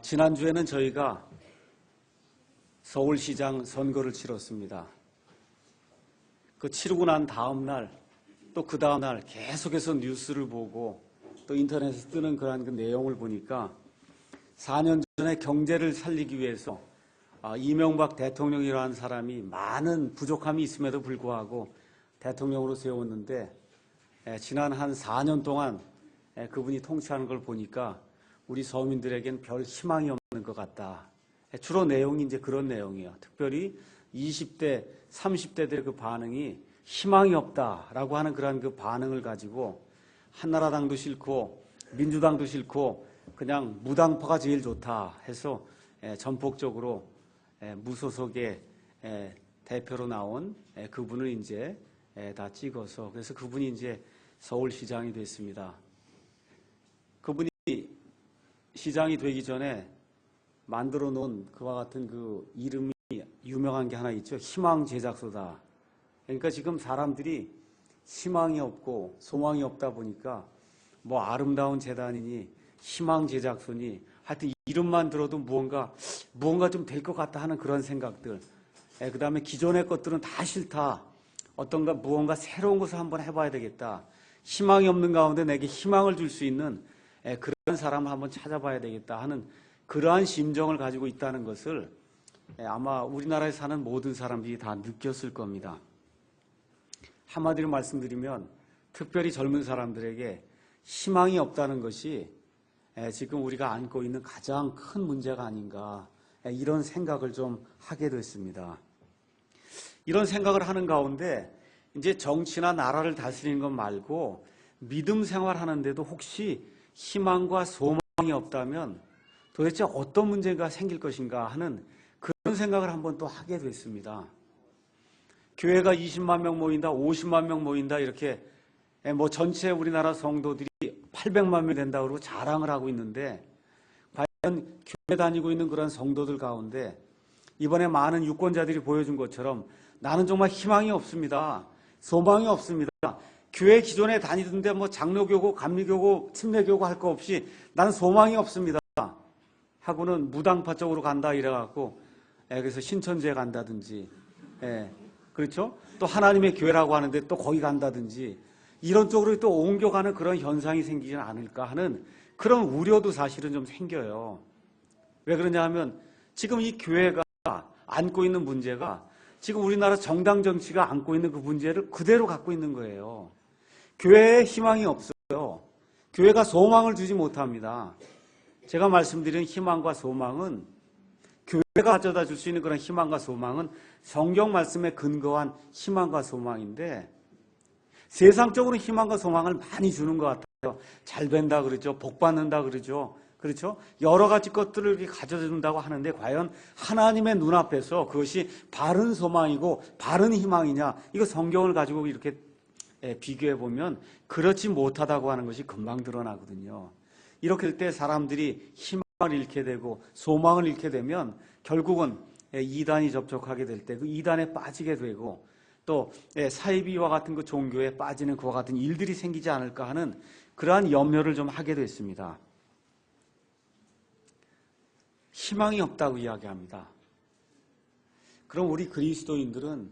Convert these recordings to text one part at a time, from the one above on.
지난주에는 저희가 서울시장 선거를 치렀습니다. 그 치르고 난 다음 날, 또 그 다음 날 계속해서 뉴스를 보고 또 인터넷에 뜨는 그러한 그 내용을 보니까 4년 전에 경제를 살리기 위해서 이명박 대통령이라는 사람이 많은 부족함이 있음에도 불구하고 대통령으로 세웠는데 지난 한 4년 동안 그분이 통치하는 걸 보니까 우리 서민들에겐 별 희망이 없는 것 같다. 주로 내용이 이제 그런 내용이에요. 특별히 20대, 30대들의 그 반응이 희망이 없다라고 하는 그런 그 반응을 가지고 한나라당도 싫고 민주당도 싫고 그냥 무당파가 제일 좋다 해서 전폭적으로 무소속의 대표로 나온 그분을 이제 다 찍어서 그래서 그분이 이제 서울시장이 됐습니다. 그분이 시장이 되기 전에 만들어 놓은 그와 같은 그 이름이 유명한 게 하나 있죠. 희망 제작소다. 그러니까 지금 사람들이 희망이 없고 소망이 없다 보니까 뭐 아름다운 재단이니 희망 제작소니 하여튼 이름만 들어도 무언가 좀 될 것 같다 하는 그런 생각들. 그 다음에 기존의 것들은 다 싫다. 무언가 새로운 것을 한번 해봐야 되겠다. 희망이 없는 가운데 내게 희망을 줄 수 있는 그런 사람을 한번 찾아봐야 되겠다 하는 그러한 심정을 가지고 있다는 것을 아마 우리나라에 사는 모든 사람들이 다 느꼈을 겁니다. 한마디로 말씀드리면 특별히 젊은 사람들에게 희망이 없다는 것이 지금 우리가 안고 있는 가장 큰 문제가 아닌가 이런 생각을 좀 하게 됐습니다. 이런 생각을 하는 가운데 이제 정치나 나라를 다스리는 것 말고 믿음 생활하는데도 혹시 희망과 소망이 없다면 도대체 어떤 문제가 생길 것인가 하는 그런 생각을 한번 또 하게 됐습니다. 교회가 20만 명 모인다, 50만 명 모인다 이렇게 뭐 전체 우리나라 성도들이 800만 명 된다고 그러고 자랑을 하고 있는데 과연 교회 다니고 있는 그런 성도들 가운데 이번에 많은 유권자들이 보여준 것처럼 나는 정말 희망이 없습니다. 소망이 없습니다. 교회 기존에 다니던데 뭐 장로교고 감리교고 침례교고 할 거 없이 나는 소망이 없습니다. 하고는 무당파 쪽으로 간다 이래갖고 그래서 신천지에 간다든지 그렇죠? 또 하나님의 교회라고 하는데 또 거기 간다든지 이런 쪽으로 또 옮겨가는 그런 현상이 생기지 않을까 하는 그런 우려도 사실은 좀 생겨요. 왜 그러냐 하면 지금 이 교회가 안고 있는 문제가 지금 우리나라 정당 정치가 안고 있는 그 문제를 그대로 갖고 있는 거예요. 교회에 희망이 없어요. 교회가 소망을 주지 못합니다. 제가 말씀드린 희망과 소망은 교회가 가져다 줄 수 있는 그런 희망과 소망은 성경 말씀에 근거한 희망과 소망인데 세상적으로 희망과 소망을 많이 주는 것 같아요. 잘 된다 그러죠. 복 받는다 그러죠. 그렇죠? 여러 가지 것들을 이렇게 가져준다고 하는데 과연 하나님의 눈앞에서 그것이 바른 소망이고 바른 희망이냐 이거 성경을 가지고 이렇게 비교해 보면 그렇지 못하다고 하는 것이 금방 드러나거든요. 이렇게 될 때 사람들이 희망을 잃게 되고 소망을 잃게 되면 결국은 이단이 접촉하게 될 때 그 이단에 빠지게 되고 또 사이비와 같은 그 종교에 빠지는 그와 같은 일들이 생기지 않을까 하는 그러한 염려를 좀 하게 됐습니다. 희망이 없다고 이야기합니다. 그럼 우리 그리스도인들은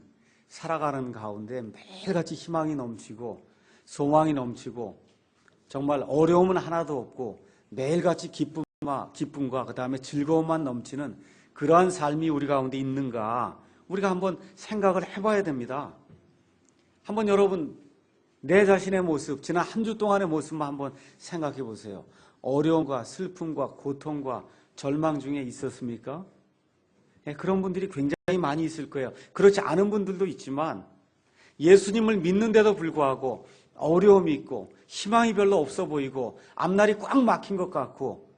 살아가는 가운데 매일같이 희망이 넘치고 소망이 넘치고 정말 어려움은 하나도 없고 매일같이 기쁨과 그 다음에 즐거움만 넘치는 그러한 삶이 우리 가운데 있는가 우리가 한번 생각을 해봐야 됩니다. 한번 여러분 내 자신의 모습 지난 한 주 동안의 모습만 한번 생각해 보세요. 어려움과 슬픔과 고통과 절망 중에 있었습니까? 그런 분들이 굉장히 많이 있을 거예요. 그렇지 않은 분들도 있지만 예수님을 믿는데도 불구하고 어려움이 있고 희망이 별로 없어 보이고 앞날이 꽉 막힌 것 같고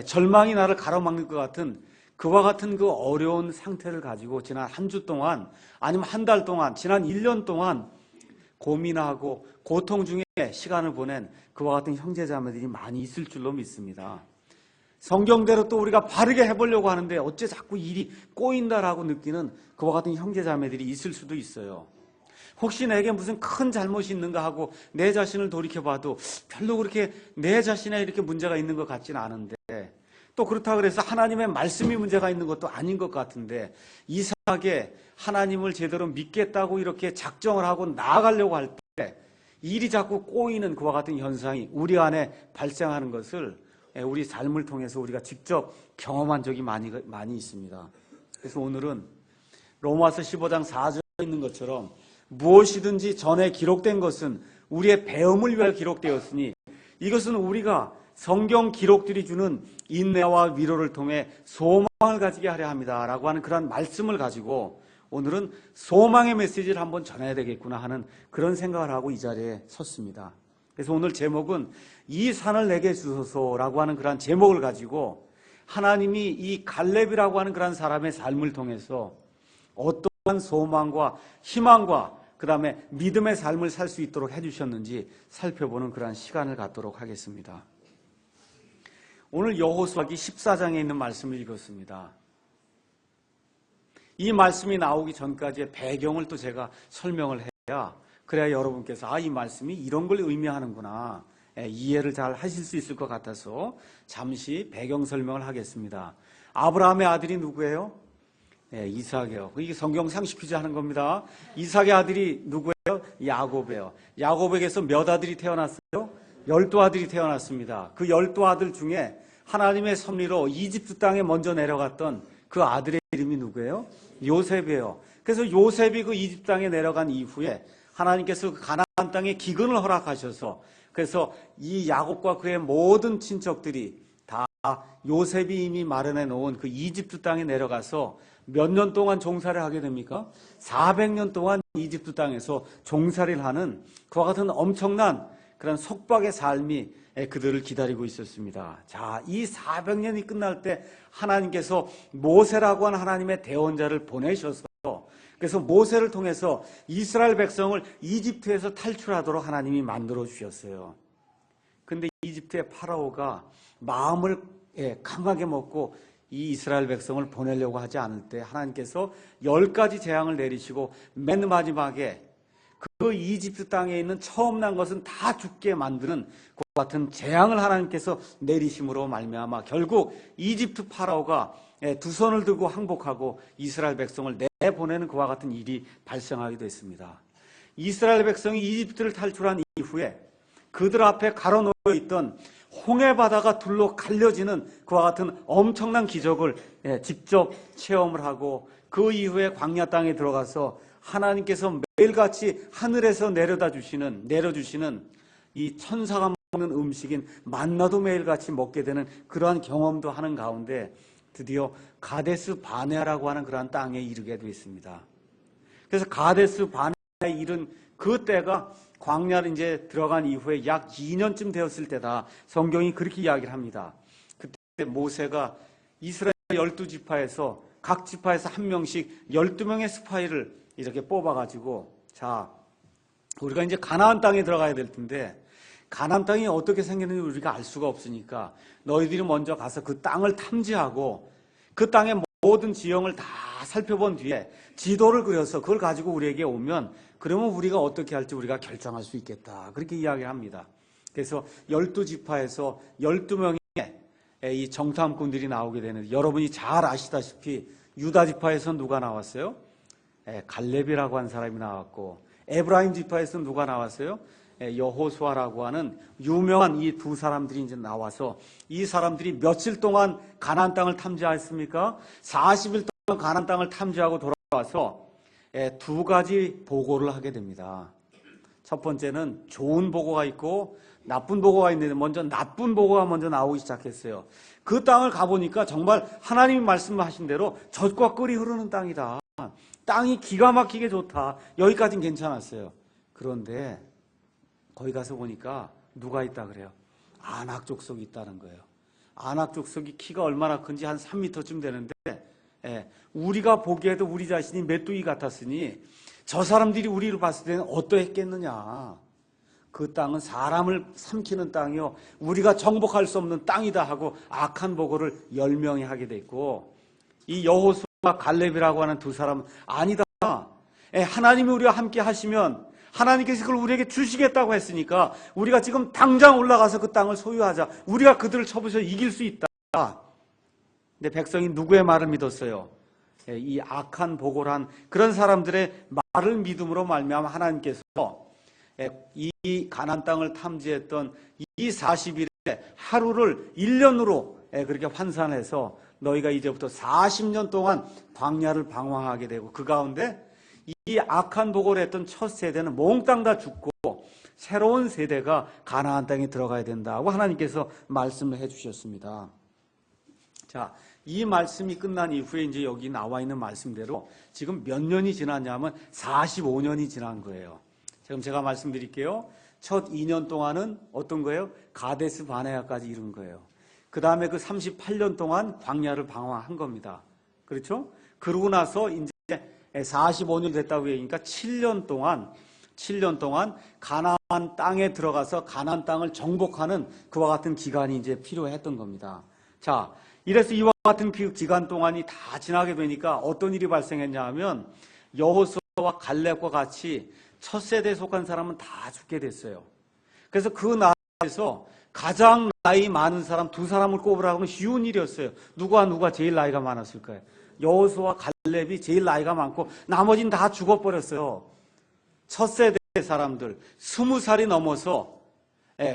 절망이 나를 가로막는 것 같은 그와 같은 그 어려운 상태를 가지고 지난 한 주 동안 아니면 한 달 동안 지난 1년 동안 고민하고 고통 중에 시간을 보낸 그와 같은 형제자매들이 많이 있을 줄로 믿습니다. 성경대로 또 우리가 바르게 해보려고 하는데 어째 자꾸 일이 꼬인다라고 느끼는 그와 같은 형제자매들이 있을 수도 있어요. 혹시 내게 무슨 큰 잘못이 있는가 하고 내 자신을 돌이켜봐도 별로 그렇게 내 자신에 이렇게 문제가 있는 것 같지는 않은데 또 그렇다고 해서 하나님의 말씀이 문제가 있는 것도 아닌 것 같은데, 이상하게 하나님을 제대로 믿겠다고 이렇게 작정을 하고 나아가려고 할 때 일이 자꾸 꼬이는 그와 같은 현상이 우리 안에 발생하는 것을 우리 삶을 통해서 우리가 직접 경험한 적이 많이 있습니다. 그래서 오늘은 로마서 15장 4절에 있는 것처럼 무엇이든지 전에 기록된 것은 우리의 배움을 위하여 기록되었으니 이것은 우리가 성경 기록들이 주는 인내와 위로를 통해 소망을 가지게 하려 합니다 라고 하는 그런 말씀을 가지고 오늘은 소망의 메시지를 한번 전해야 되겠구나 하는 그런 생각을 하고 이 자리에 섰습니다. 그래서 오늘 제목은 이 산을 내게 주소서라고 하는 그런 제목을 가지고 하나님이 이 갈렙이라고 하는 그런 사람의 삶을 통해서 어떠한 소망과 희망과 그 다음에 믿음의 삶을 살 수 있도록 해주셨는지 살펴보는 그런 시간을 갖도록 하겠습니다. 오늘 여호수아기 14장에 있는 말씀을 읽었습니다. 이 말씀이 나오기 전까지의 배경을 또 제가 설명을 해야 그래야 여러분께서 이 말씀이 이런 걸 의미하는구나 이해를 잘 하실 수 있을 것 같아서 잠시 배경 설명을 하겠습니다. 아브라함의 아들이 누구예요? 이삭이에요. 이게 성경 상식 퀴즈 하는 겁니다. 이삭의 아들이 누구예요? 야곱이에요. 야곱에게서 몇 아들이 태어났어요? 12아들이 태어났습니다. 그 12아들 중에 하나님의 섭리로 이집트 땅에 먼저 내려갔던 그 아들의 이름이 누구예요? 요셉이에요. 그래서 요셉이 그 이집트 땅에 내려간 이후에 하나님께서 그 가나안 땅에 기근을 허락하셔서 그래서 이 야곱과 그의 모든 친척들이 다 요셉이 이미 마련해 놓은 그 이집트 땅에 내려가서 몇 년 동안 종살이를 하게 됩니까? 400년 동안 이집트 땅에서 종살이를 하는 그와 같은 엄청난 그런 속박의 삶이 그들을 기다리고 있었습니다. 자, 이 400년이 끝날 때 하나님께서 모세라고 하는 하나님의 대언자를 보내셔서 그래서 모세를 통해서 이스라엘 백성을 이집트에서 탈출하도록 하나님이 만들어 주셨어요. 근데 이집트의 파라오가 마음을 강하게 먹고 이 이스라엘 백성을 보내려고 하지 않을 때 하나님께서 10가지 재앙을 내리시고 맨 마지막에 그 이집트 땅에 있는 처음 난 것은 다 죽게 만드는 그 같은 재앙을 하나님께서 내리심으로 말미암아 결국 이집트 파라오가 두 손을 들고 항복하고 이스라엘 백성을 내보내는 그와 같은 일이 발생하게 됐습니다. 이스라엘 백성이 이집트를 탈출한 이후에 그들 앞에 가로놓여 있던 홍해바다가 둘로 갈려지는 그와 같은 엄청난 기적을 직접 체험을 하고 그 이후에 광야 땅에 들어가서 하나님께서 매일같이 하늘에서 내려주시는 이 천사가 먹는 음식인 만나도 매일같이 먹게 되는 그러한 경험도 하는 가운데 드디어 가데스 바네아라고 하는 그러한 땅에 이르게 됐습니다. 그래서 가데스 바네아에 이른 그 때가 광야를 이제 들어간 이후에 약 2년쯤 되었을 때다. 성경이 그렇게 이야기를 합니다. 그때 모세가 이스라엘 12지파에서 각 지파에서 한 명씩 12명의 스파이를 이렇게 뽑아가지고 자, 우리가 이제 가나안 땅에 들어가야 될 텐데 가나안 땅이 어떻게 생겼는지 우리가 알 수가 없으니까 너희들이 먼저 가서 그 땅을 탐지하고 그 땅의 모든 지형을 다 살펴본 뒤에 지도를 그려서 그걸 가지고 우리에게 오면 그러면 우리가 어떻게 할지 우리가 결정할 수 있겠다. 그렇게 이야기를 합니다. 그래서 12지파에서 12명의 이 정탐꾼들이 나오게 되는데 여러분이 잘 아시다시피 유다지파에서 누가 나왔어요? 갈렙이라고 하는 사람이 나왔고 에브라임 지파에서 누가 나왔어요? 여호수아라고 하는 유명한 이 두 사람들이 이제 나와서 이 사람들이 며칠 동안 가나안 땅을 탐지했습니까? 40일 동안 가나안 땅을 탐지하고 돌아와서 두 가지 보고를 하게 됩니다. 첫 번째는 좋은 보고가 있고 나쁜 보고가 있는데 먼저 나쁜 보고가 먼저 나오기 시작했어요. 그 땅을 가보니까 정말 하나님이 말씀하신 대로 젖과 꿀이 흐르는 땅이다. 땅이 기가 막히게 좋다. 여기까지는 괜찮았어요. 그런데 거기 가서 보니까 누가 있다 그래요? 아낙 족속이 있다는 거예요. 아낙 족속이 키가 얼마나 큰지 한 3m쯤 되는데 우리가 보기에도 우리 자신이 메뚜기 같았으니 저 사람들이 우리를 봤을 때는 어떠했겠느냐. 그 땅은 사람을 삼키는 땅이요 우리가 정복할 수 없는 땅이다 하고 악한 보고를 10명이 하게 됐고 이 여호수아와 갈렙이라고 하는 두 사람은 아니다. 하나님이 우리와 함께 하시면 하나님께서 그걸 우리에게 주시겠다고 했으니까 우리가 지금 당장 올라가서 그 땅을 소유하자. 우리가 그들을 쳐부셔 이길 수 있다. 근데 백성이 누구의 말을 믿었어요? 이 악한 보골한 그런 사람들의 말을 믿음으로 말미암아 하나님께서 이 가나안 땅을 탐지했던 이 40일에 하루를 1년으로 그렇게 환산해서 너희가 이제부터 40년 동안 광야를 방황하게 되고 그 가운데 이 악한 보고를 했던 첫 세대는 몽땅 다 죽고 새로운 세대가 가나안 땅에 들어가야 된다고 하나님께서 말씀을 해주셨습니다. 자, 이 말씀이 끝난 이후에 이제 여기 나와 있는 말씀대로 지금 몇 년이 지났냐면 45년이 지난 거예요. 지금 제가 말씀드릴게요. 첫 2년 동안은 어떤 거예요? 가데스 바네아까지 이른 거예요. 그 다음에 그 38년 동안 광야를 방황한 겁니다. 그렇죠? 그러고 나서 이제 45년 됐다고 얘기하니까 7년 동안 가나안 땅에 들어가서 가나안 땅을 정복하는 그와 같은 기간이 이제 필요했던 겁니다. 자, 이래서 이와 같은 그 기간 동안이 다 지나게 되니까 어떤 일이 발생했냐 하면 여호수아와 갈렙과 같이 첫 세대에 속한 사람은 다 죽게 됐어요. 그래서 그 나라에서 가장 나이 많은 사람 두 사람을 꼽으라고 하면 쉬운 일이었어요. 누가 제일 나이가 많았을까요? 여호수아와 갈렙이 제일 나이가 많고 나머지는 다 죽어버렸어요. 첫 세대 사람들 20살이 넘어서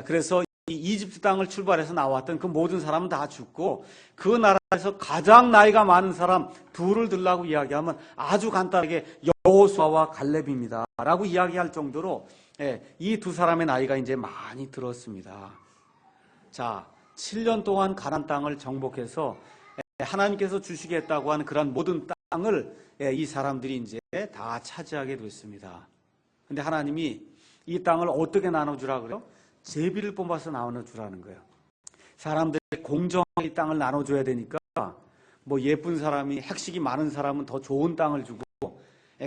그래서 이 이집트 땅을 출발해서 나왔던 그 모든 사람은 다 죽고 그 나라에서 가장 나이가 많은 사람 둘을 들라고 이야기하면 아주 간단하게 여호수아와 갈렙입니다 라고 이야기할 정도로 이 두 사람의 나이가 이제 많이 들었습니다. 자, 7년 동안 가나안 땅을 정복해서 하나님께서 주시겠다고 하는 그런 모든 땅을 이 사람들이 이제 다 차지하게 됐습니다. 근데 하나님이 이 땅을 어떻게 나눠주라 그래요? 제비를 뽑아서 나눠주라는 거예요. 사람들이 공정하게 이 땅을 나눠줘야 되니까 뭐 예쁜 사람이 핵식이 많은 사람은 더 좋은 땅을 주고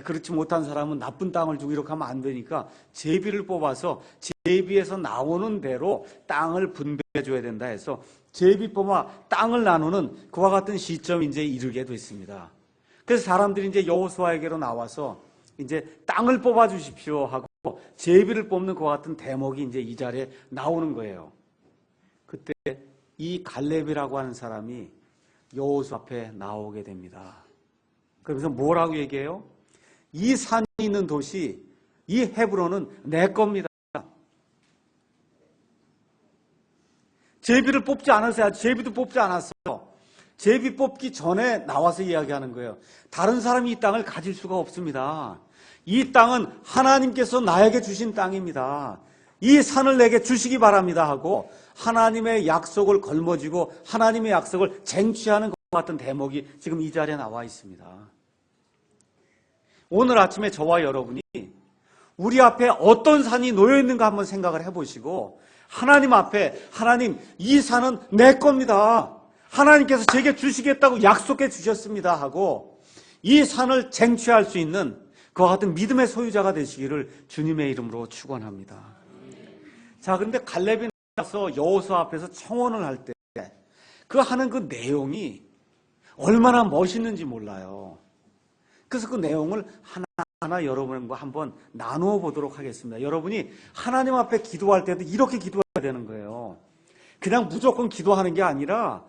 그렇지 못한 사람은 나쁜 땅을 주고 이렇게 하면 안 되니까 제비를 뽑아서 제비에서 나오는 대로 땅을 분배해 줘야 된다 해서 제비 뽑아 땅을 나누는 그와 같은 시점이 이제 이르게 됐습니다. 그래서 사람들이 이제 여호수아에게로 나와서 이제 땅을 뽑아 주십시오 하고 제비를 뽑는 그와 같은 대목이 이제 이 자리에 나오는 거예요. 그때 이 갈렙이라고 하는 사람이 여호수아 앞에 나오게 됩니다. 그러면서 뭐라고 얘기해요? 이 산이 있는 도시, 이 헤브론은 내 겁니다. 제비를 뽑지 않았어요. 제비도 뽑지 않았어. 제비 뽑기 전에 나와서 이야기하는 거예요. 다른 사람이 이 땅을 가질 수가 없습니다. 이 땅은 하나님께서 나에게 주신 땅입니다. 이 산을 내게 주시기 바랍니다 하고 하나님의 약속을 걸머쥐고 하나님의 약속을 쟁취하는 것 같은 대목이 지금 이 자리에 나와 있습니다. 오늘 아침에 저와 여러분이 우리 앞에 어떤 산이 놓여 있는가 한번 생각을 해보시고 하나님 앞에 하나님 이 산은 내 겁니다. 하나님께서 제게 주시겠다고 약속해 주셨습니다 하고 이 산을 쟁취할 수 있는 그와 같은 믿음의 소유자가 되시기를 주님의 이름으로 축원합니다. 자, 그런데 갈렙이 나서 여호수아 앞에서 청원을 할 때 그 하는 그 내용이 얼마나 멋있는지 몰라요. 그래서 그 내용을 하나하나 여러분과 한번 나누어 보도록 하겠습니다. 여러분이 하나님 앞에 기도할 때도 이렇게 기도해야 되는 거예요. 그냥 무조건 기도하는 게 아니라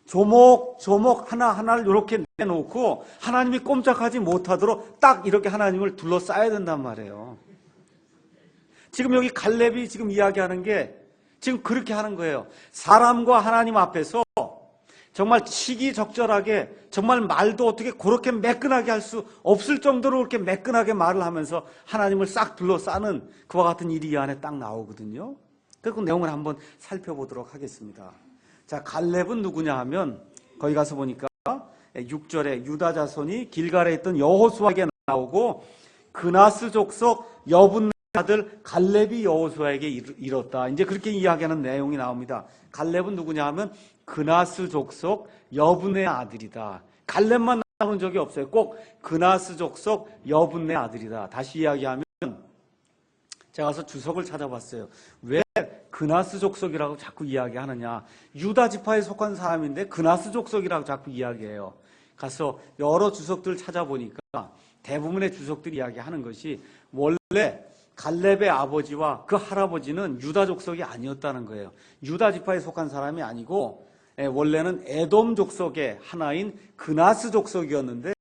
조목조목 하나하나를 이렇게 내놓고 하나님이 꼼짝하지 못하도록 딱 이렇게 하나님을 둘러싸야 된단 말이에요. 지금 여기 갈렙이 지금 이야기하는 게 지금 그렇게 하는 거예요. 사람과 하나님 앞에서 정말 시기적절하게 정말 말도 어떻게 그렇게 매끈하게 할 수 없을 정도로 그렇게 매끈하게 말을 하면서 하나님을 싹 둘러싸는 그와 같은 일이 이 안에 딱 나오거든요. 그 내용을 한번 살펴보도록 하겠습니다. 자, 갈렙은 누구냐 하면 거기 가서 보니까 6절에 유다 자손이 길갈에 있던 여호수아에게 나오고 그나스 족속 여분네 아들 갈렙이 여호수아에게 이뤘다. 이제 그렇게 이야기하는 내용이 나옵니다. 갈렙은 누구냐 하면 그나스 족속 여분네 아들이다. 갈렙만 나오는 적이 없어요. 꼭 그나스 족속 여분네 아들이다. 다시 이야기하면 제가 가서 주석을 찾아봤어요. 왜 그나스 족속이라고 자꾸 이야기하느냐. 유다 지파에 속한 사람인데 그나스 족속이라고 자꾸 이야기해요. 가서 여러 주석들을 찾아보니까 대부분의 주석들이 이야기하는 것이 원래 갈렙의 아버지와 그 할아버지는 유다 족속이 아니었다는 거예요. 유다 지파에 속한 사람이 아니고 원래는 에돔 족속의 하나인 그나스 족속이었는데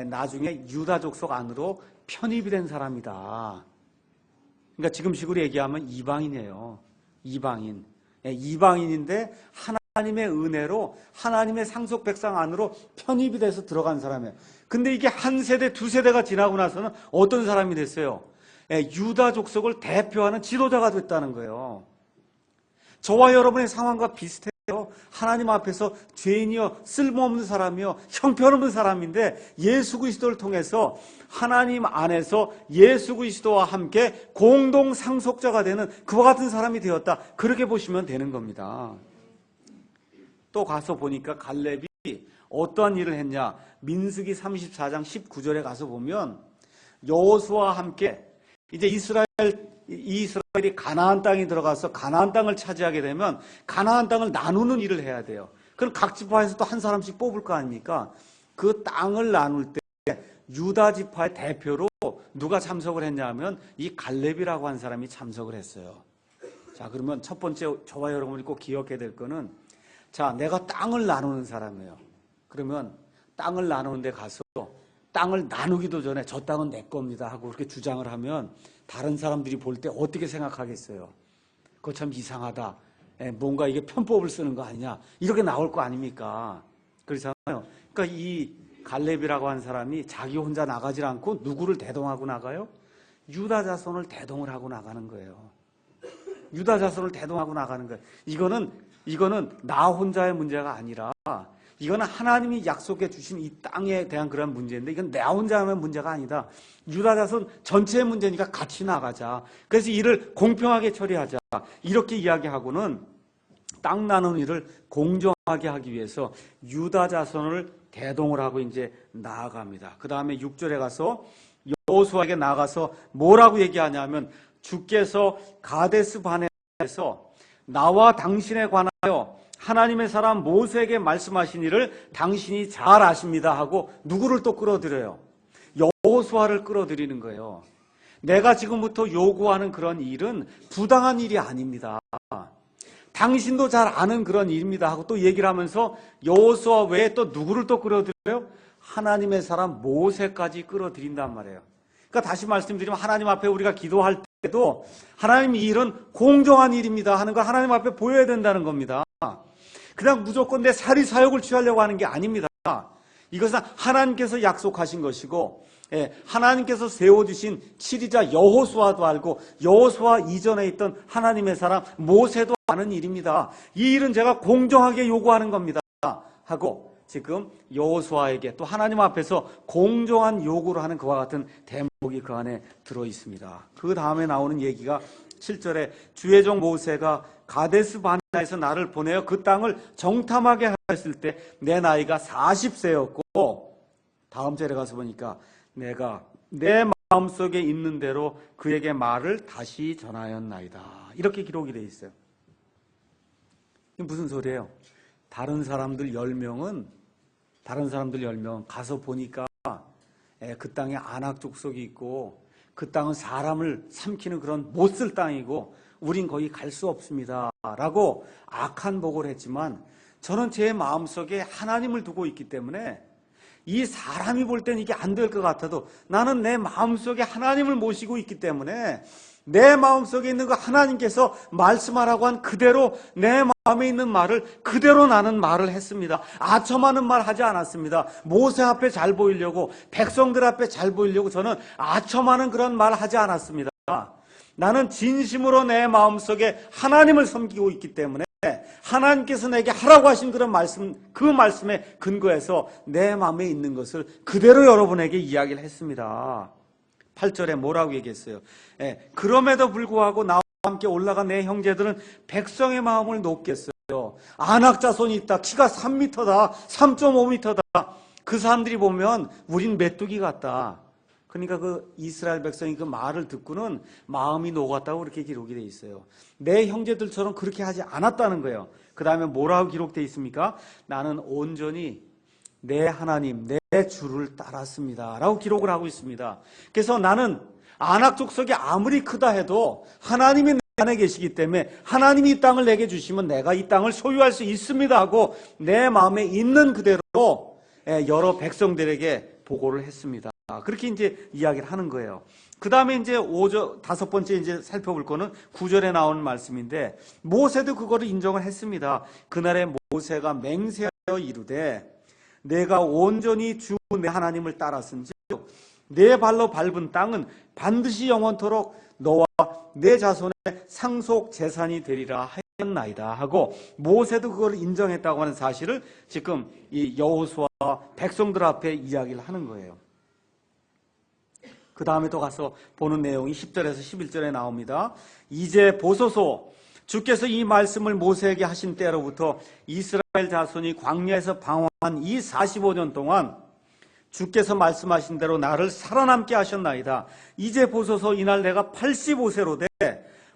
나중에 유다 족속 안으로 편입이 된 사람이다. 그러니까 지금식으로 얘기하면 이방인이에요. 이방인. 이방인인데 하나님의 은혜로 하나님의 상속 백성 안으로 편입이 돼서 들어간 사람이에요. 근데 이게 한 세대, 두 세대가 지나고 나서는 어떤 사람이 됐어요? 유다 족속을 대표하는 지도자가 됐다는 거예요. 저와 여러분의 상황과 비슷해요. 하나님 앞에서 죄인이요, 쓸모없는 사람이요, 형편없는 사람인데 예수 그리스도를 통해서 하나님 안에서 예수 그리스도와 함께 공동 상속자가 되는 그와 같은 사람이 되었다. 그렇게 보시면 되는 겁니다. 또 가서 보니까 갈렙이 어떠한 일을 했냐? 민수기 34장 19절에 가서 보면 여호수아와 함께 이제 이스라엘이 가나안 땅에 들어가서 가나안 땅을 차지하게 되면 가나안 땅을 나누는 일을 해야 돼요. 그럼 각 지파에서 또 한 사람씩 뽑을 거 아닙니까? 그 땅을 나눌 때 유다 지파의 대표로 누가 참석을 했냐면 이 갈렙이라고 한 사람이 참석을 했어요. 자, 그러면 첫 번째 저와 여러분이 꼭 기억해야 될 거는, 자, 내가 땅을 나누는 사람이에요. 그러면 땅을 나누는 데 가서 땅을 나누기도 전에 저 땅은 내 겁니다 하고 그렇게 주장을 하면 다른 사람들이 볼 때 어떻게 생각하겠어요? 그거 참 이상하다. 뭔가 이게 편법을 쓰는 거 아니냐. 이렇게 나올 거 아닙니까? 그렇잖아요. 그러니까 이 갈렙이라고 한 사람이 자기 혼자 나가질 않고 누구를 대동하고 나가요? 유다 자손을 대동을 하고 나가는 거예요. 유다 자손을 대동하고 나가는 거예요. 이거는 나 혼자의 문제가 아니라 이거는 하나님이 약속해 주신 이 땅에 대한 그런 문제인데 이건 내 혼자 하면 문제가 아니다. 유다 자손 전체의 문제니까 같이 나가자. 그래서 이를 공평하게 처리하자. 이렇게 이야기하고는 땅 나누는 일을 공정하게 하기 위해서 유다 자손을 대동을 하고 이제 나아갑니다. 그 다음에 6절에 가서 여호수아에게 나가서 뭐라고 얘기하냐면, 주께서 가데스 바네아에서 나와 당신에 관하여 하나님의 사람 모세에게 말씀하신 일을 당신이 잘 아십니다 하고 누구를 또 끌어들여요? 여호수아를 끌어들이는 거예요. 내가 지금부터 요구하는 그런 일은 부당한 일이 아닙니다. 당신도 잘 아는 그런 일입니다 하고 또 얘기를 하면서 여호수아 외에 또 누구를 또 끌어들여요? 하나님의 사람 모세까지 끌어들인단 말이에요. 그러니까 다시 말씀드리면 하나님 앞에 우리가 기도할 때도 하나님 이 일은 공정한 일입니다 하는 걸 하나님 앞에 보여야 된다는 겁니다. 그냥 무조건 내 사리 사욕을 취하려고 하는 게 아닙니다. 이것은 하나님께서 약속하신 것이고, 하나님께서 세워주신 치리자 여호수아도 알고 여호수아 이전에 있던 하나님의 사람 모세도 아는 일입니다. 이 일은 제가 공정하게 요구하는 겁니다 하고 지금 여호수아에게 또 하나님 앞에서 공정한 요구를 하는 그와 같은 대목이 그 안에 들어 있습니다. 그 다음에 나오는 얘기가 7절에 주의 종 모세가 가데스 바네아에서 나를 보내어 그 땅을 정탐하게 하였을 때 내 나이가 40세였고 다음 절에 가서 보니까 내가 내 마음속에 있는 대로 그에게 말을 다시 전하였나이다. 이렇게 기록이 되어 있어요. 이게 무슨 소리예요? 다른 사람들 10명은 가서 보니까 그 땅에 아낙 족속이 있고 그 땅은 사람을 삼키는 그런 못쓸 땅이고 우린 거기 갈 수 없습니다 라고 악한 보고를 했지만, 저는 제 마음속에 하나님을 두고 있기 때문에 이 사람이 볼 땐 이게 안 될 것 같아도 나는 내 마음속에 하나님을 모시고 있기 때문에 내 마음속에 있는 거 하나님께서 말씀하라고 한 그대로 내 마음에 있는 말을 그대로 나는 말을 했습니다. 아첨하는 말 하지 않았습니다. 모세 앞에 잘 보이려고, 백성들 앞에 잘 보이려고 저는 아첨하는 그런 말 하지 않았습니다. 나는 진심으로 내 마음속에 하나님을 섬기고 있기 때문에 하나님께서 내게 하라고 하신 그런 말씀, 그 말씀에 근거해서 내 마음에 있는 것을 그대로 여러분에게 이야기를 했습니다. 8절에 뭐라고 얘기했어요? 그럼에도 불구하고 나와 함께 올라간 내 형제들은 백성의 마음을 높게 했어요. 아낙 자손이 있다. 키가 3m다. 3.5m다. 그 사람들이 보면 우린 메뚜기 같다. 그러니까 그 이스라엘 백성이 그 말을 듣고는 마음이 녹았다고 그렇게 기록이 되어 있어요. 내 형제들처럼 그렇게 하지 않았다는 거예요. 그 다음에 뭐라고 기록되어 있습니까? 나는 온전히 내 하나님, 내 주를 따랐습니다 라고 기록을 하고 있습니다. 그래서 나는 아낙 족속이 아무리 크다 해도 하나님이 안에 계시기 때문에 하나님이 이 땅을 내게 주시면 내가 이 땅을 소유할 수 있습니다 하고 내 마음에 있는 그대로 여러 백성들에게 보고를 했습니다. 그렇게 이제 이야기를 하는 거예요. 그 다음에 이제 5번째 이제 살펴볼 거는 9절에 나오는 말씀인데, 모세도 그거를 인정을 했습니다. 그날에 모세가 맹세하여 이르되 내가 온전히 주 내 하나님을 따랐은즉 내 발로 밟은 땅은 반드시 영원토록 너와 내 자손의 상속 재산이 되리라 하였나이다 하고, 모세도 그걸 인정했다고 하는 사실을 지금 이 여호수아 백성들 앞에 이야기를 하는 거예요. 그 다음에 또 가서 보는 내용이 10절에서 11절에 나옵니다. 이제 보소서, 주께서 이 말씀을 모세에게 하신 때로부터 이스라엘 자손이 광야에서 방황한 이 45년 동안 주께서 말씀하신 대로 나를 살아남게 하셨나이다. 이제 보소서, 이날 내가 85세로 돼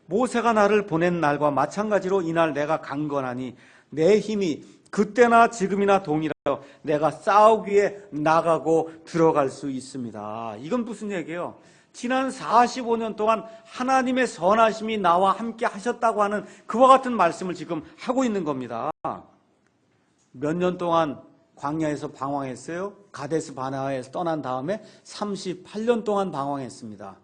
모세가 나를 보낸 날과 마찬가지로 이날 내가 강건하니 내 힘이 그때나 지금이나 동일하여 내가 싸우기에 나가고 들어갈 수 있습니다. 이건 무슨 얘기예요? 지난 45년 동안 하나님의 선하심이 나와 함께 하셨다고 하는 그와 같은 말씀을 지금 하고 있는 겁니다. 몇 년 동안 광야에서 방황했어요. 가데스 바네아에서 떠난 다음에 38년 동안 방황했습니다.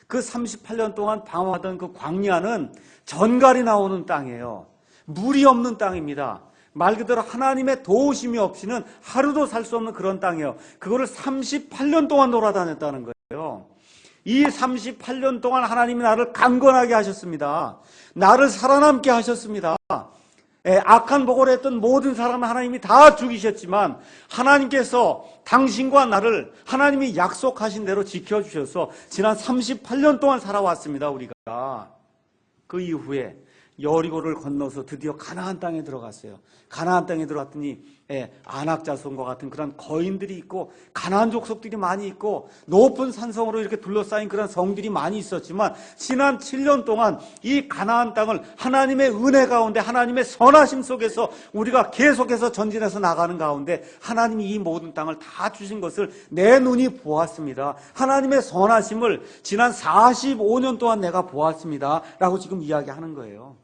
그 38년 동안 방황하던 그 광야는 전갈이 나오는 땅이에요. 물이 없는 땅입니다. 말 그대로 하나님의 도우심이 없이는 하루도 살 수 없는 그런 땅이에요. 그거를 38년 동안 돌아다녔다는 거예요. 이 38년 동안 하나님이 나를 강건하게 하셨습니다. 나를 살아남게 하셨습니다. 악한 보고를 했던 모든 사람을 하나님이 다 죽이셨지만 하나님께서 당신과 나를 하나님이 약속하신 대로 지켜주셔서 지난 38년 동안 살아왔습니다. 우리가 그 이후에 여리고를 건너서 드디어 가나안 땅에 들어갔어요. 가나안 땅에 들어갔더니 아낙 자손과 같은 그런 거인들이 있고 가나안 족속들이 많이 있고 높은 산성으로 이렇게 둘러싸인 그런 성들이 많이 있었지만 지난 7년 동안 이 가나안 땅을 하나님의 은혜 가운데 하나님의 선하심 속에서 우리가 계속해서 전진해서 나가는 가운데 하나님이 이 모든 땅을 다 주신 것을 내 눈이 보았습니다. 하나님의 선하심을 지난 45년 동안 내가 보았습니다 라고 지금 이야기하는 거예요.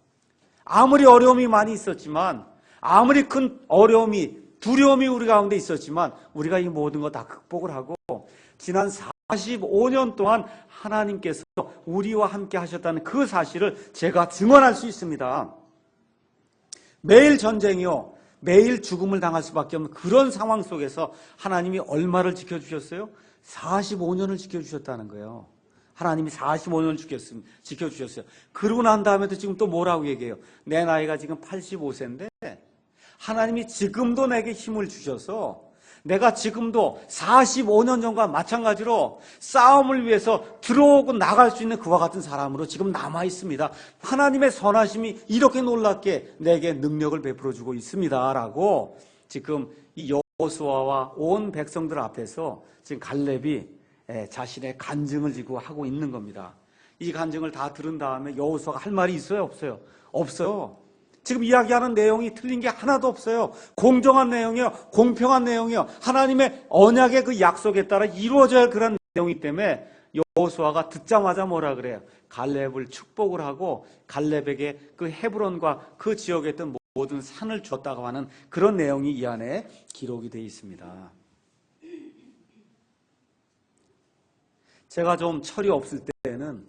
아무리 어려움이 많이 있었지만, 아무리 큰 어려움이, 두려움이 우리 가운데 있었지만 우리가 이 모든 거 다 극복을 하고 지난 45년 동안 하나님께서 우리와 함께 하셨다는 그 사실을 제가 증언할 수 있습니다. 매일 전쟁이요, 매일 죽음을 당할 수밖에 없는 그런 상황 속에서 하나님이 얼마를 지켜주셨어요? 45년을 지켜주셨다는 거예요. 하나님이 45년을 지켜주셨어요. 그러고 난 다음에도 지금 또 뭐라고 얘기해요? 내 나이가 지금 85세인데 하나님이 지금도 내게 힘을 주셔서 내가 지금도 45년 전과 마찬가지로 싸움을 위해서 들어오고 나갈 수 있는 그와 같은 사람으로 지금 남아 있습니다. 하나님의 선하심이 이렇게 놀랍게 내게 능력을 베풀어주고 있습니다 라고 지금 이 여호수아와 온 백성들 앞에서 지금 갈렙이 자신의 간증을 지고 하고 있는 겁니다. 이 간증을 다 들은 다음에 여호수아가 할 말이 있어요? 없어요? 없어요. 지금 이야기하는 내용이 틀린 게 하나도 없어요. 공정한 내용이요, 공평한 내용이요, 하나님의 언약의 그 약속에 따라 이루어져야 할 그런 내용이기 때문에 여호수아가 듣자마자 뭐라 그래요? 갈렙을 축복을 하고 갈렙에게 그 헤브론과 그 지역에 있던 모든 산을 줬다고 하는 그런 내용이 이 안에 기록이 되어 있습니다. 제가 좀 철이 없을 때는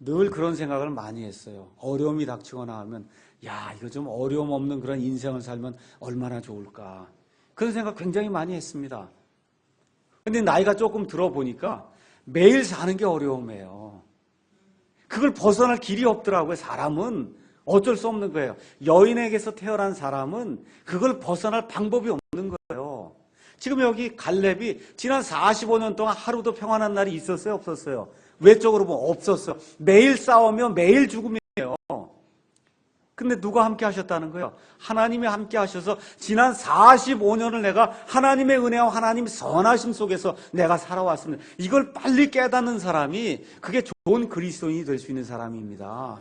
늘 그런 생각을 많이 했어요. 어려움이 닥치거나 하면 이거 좀 어려움 없는 그런 인생을 살면 얼마나 좋을까. 그런 생각 굉장히 많이 했습니다. 근데 나이가 조금 들어보니까 매일 사는 게 어려움이에요. 그걸 벗어날 길이 없더라고요. 사람은 어쩔 수 없는 거예요. 여인에게서 태어난 사람은 그걸 벗어날 방법이 없는 거예요. 지금 여기 갈렙이 지난 45년 동안 하루도 평안한 날이 있었어요? 없었어요? 외적으로 보면 없었어요. 매일 싸우며 매일 죽음이에요. 근데 누가 함께 하셨다는 거예요? 하나님이 함께 하셔서 지난 45년을 내가 하나님의 은혜와 하나님의 선하심 속에서 내가 살아왔습니다. 이걸 빨리 깨닫는 사람이 그게 좋은 그리스도인이 될 수 있는 사람입니다.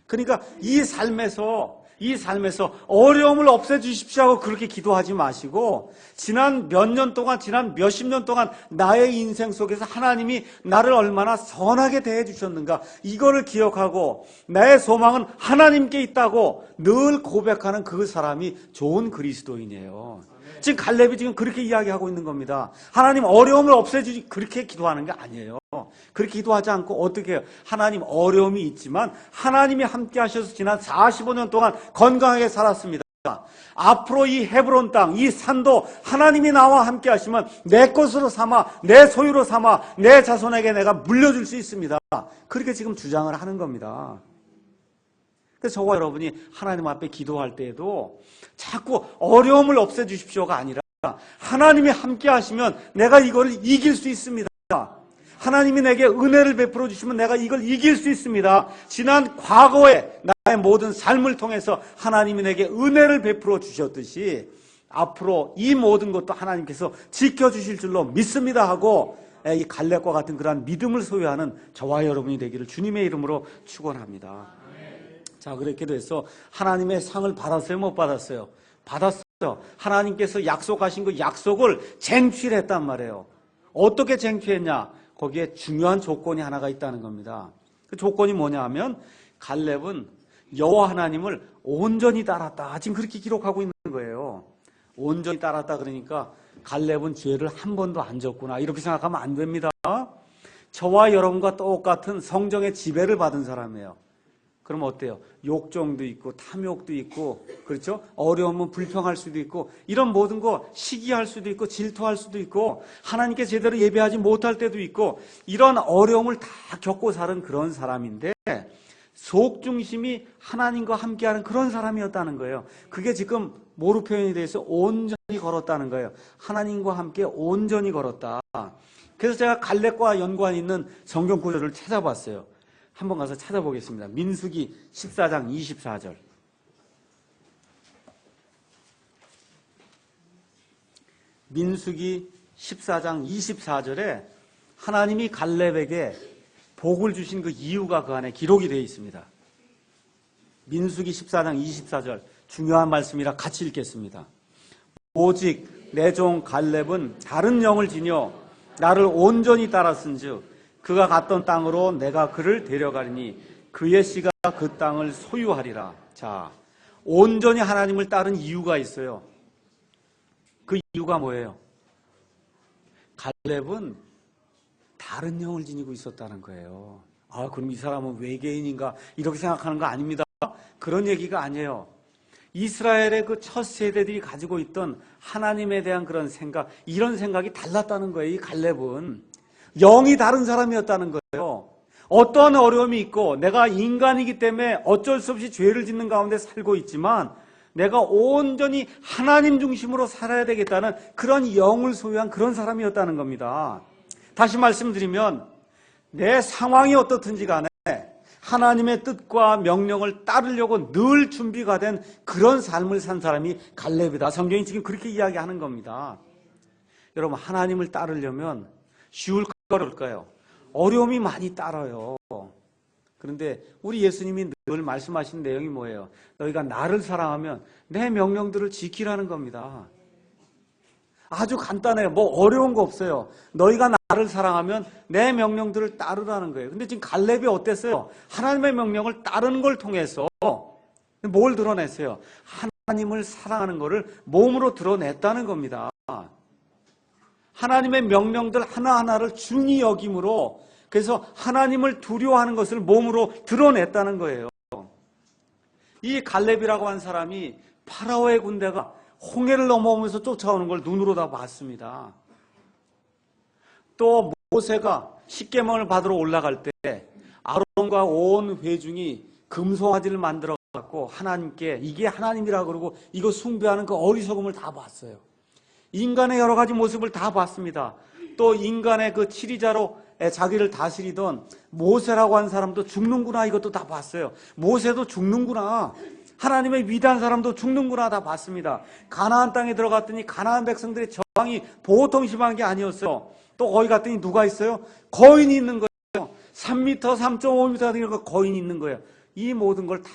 그러니까 이 삶에서 이 삶에서 어려움을 없애주십시오 하고 그렇게 기도하지 마시고 지난 몇 년 동안, 지난 몇십 년 동안 나의 인생 속에서 하나님이 나를 얼마나 선하게 대해주셨는가 이거를 기억하고 나의 소망은 하나님께 있다고 늘 고백하는 그 사람이 좋은 그리스도인이에요. 지금 갈렙이 지금 그렇게 이야기하고 있는 겁니다. 하나님 어려움을 없애주지 그렇게 기도하는 게 아니에요. 그렇게 기도하지 않고 어떻게 해요? 하나님 어려움이 있지만 하나님이 함께 하셔서 지난 45년 동안 건강하게 살았습니다. 앞으로 이 헤브론 땅, 이 산도 하나님이 나와 함께 하시면 내 것으로 삼아, 내 소유로 삼아, 내 자손에게 내가 물려줄 수 있습니다. 그렇게 지금 주장을 하는 겁니다. 그래서 저와 여러분이 하나님 앞에 기도할 때에도 자꾸 어려움을 없애주십시오가 아니라 하나님이 함께 하시면 내가 이걸 이길 수 있습니다. 하나님이 내게 은혜를 베풀어 주시면 내가 이걸 이길 수 있습니다. 지난 과거에 나의 모든 삶을 통해서 하나님이 내게 은혜를 베풀어 주셨듯이 앞으로 이 모든 것도 하나님께서 지켜주실 줄로 믿습니다 하고 이 갈렙과 같은 그러한 믿음을 소유하는 저와 여러분이 되기를 주님의 이름으로 축원합니다. 자, 그렇게 돼서 하나님의 상을 받았어요? 못 받았어요? 받았어요. 하나님께서 약속하신 그 약속을 쟁취했단 말이에요. 어떻게 쟁취했냐? 거기에 중요한 조건이 하나가 있다는 겁니다. 그 조건이 뭐냐 하면 갈렙은 여호와 하나님을 온전히 따랐다. 지금 그렇게 기록하고 있는 거예요. 온전히 따랐다 그러니까 갈렙은 죄를 한 번도 안 졌구나 이렇게 생각하면 안 됩니다. 저와 여러분과 똑같은 성정의 지배를 받은 사람이에요. 그럼 어때요? 욕정도 있고 탐욕도 있고 그렇죠? 어려우면 불평할 수도 있고 이런 모든 거 시기할 수도 있고 질투할 수도 있고 하나님께 제대로 예배하지 못할 때도 있고 이런 어려움을 다 겪고 사는 그런 사람인데 속 중심이 하나님과 함께하는 그런 사람이었다는 거예요. 그게 지금 뭐로 표현이 돼서 온전히 걸었다는 거예요. 하나님과 함께 온전히 걸었다. 그래서 제가 갈렙과 연관 있는 성경 구절을 찾아봤어요. 한번 가서 찾아보겠습니다. 민수기 14장 24절. 민수기 14장 24절에 하나님이 갈렙에게 복을 주신 그 이유가 그 안에 기록이 되어 있습니다. 민수기 14장 24절 중요한 말씀이라 같이 읽겠습니다. 오직 내 종 갈렙은 다른 영을 지녀 나를 온전히 따랐은즉 그가 갔던 땅으로 내가 그를 데려가리니 그의 씨가 그 땅을 소유하리라. 자, 온전히 하나님을 따른 이유가 있어요. 그 이유가 뭐예요? 갈렙은 다른 영을 지니고 있었다는 거예요. 아, 그럼 이 사람은 외계인인가 이렇게 생각하는 거 아닙니다. 그런 얘기가 아니에요. 이스라엘의 그 첫 세대들이 가지고 있던 하나님에 대한 그런 생각, 이런 생각이 달랐다는 거예요. 이 갈렙은 영이 다른 사람이었다는 거예요. 어떠한 어려움이 있고 내가 인간이기 때문에 어쩔 수 없이 죄를 짓는 가운데 살고 있지만 내가 온전히 하나님 중심으로 살아야 되겠다는 그런 영을 소유한 그런 사람이었다는 겁니다. 다시 말씀드리면 내 상황이 어떻든지 간에 하나님의 뜻과 명령을 따르려고 늘 준비가 된 그런 삶을 산 사람이 갈렙이다. 성경이 지금 그렇게 이야기하는 겁니다. 여러분, 하나님을 따르려면 쉬울까요? 어려울까요? 어려움이 많이 따라요. 그런데 우리 예수님이 늘 말씀하신 내용이 뭐예요? 너희가 나를 사랑하면 내 명령들을 지키라는 겁니다. 아주 간단해요. 뭐 어려운 거 없어요. 너희가 나를 사랑하면 내 명령들을 따르라는 거예요. 근데 지금 갈렙이 어땠어요? 하나님의 명령을 따르는 걸 통해서 뭘 드러냈어요? 하나님을 사랑하는 것을 몸으로 드러냈다는 겁니다. 하나님의 명령들 하나하나를 중히 여김으로 그래서 하나님을 두려워하는 것을 몸으로 드러냈다는 거예요. 이 갈렙이라고 한 사람이 파라오의 군대가 홍해를 넘어오면서 쫓아오는 걸 눈으로 다 봤습니다. 또 모세가 십계명을 받으러 올라갈 때 아론과 온 회중이 금송아지를 만들어 갖고 하나님께 이게 하나님이라 그러고 이거 숭배하는 그 어리석음을 다 봤어요. 인간의 여러 가지 모습을 다 봤습니다. 또 인간의 그 치리자로 자기를 다스리던 모세라고 하는 사람도 죽는구나 이것도 다 봤어요. 모세도 죽는구나. 하나님의 위대한 사람도 죽는구나 다 봤습니다. 가나안 땅에 들어갔더니 가나안 백성들의 저항이 보통 심한 게 아니었어요. 또 거기 갔더니 누가 있어요? 거인이 있는 거예요. 3m, 3.5m 되는 거인이 있는 거예요. 이 모든 걸 다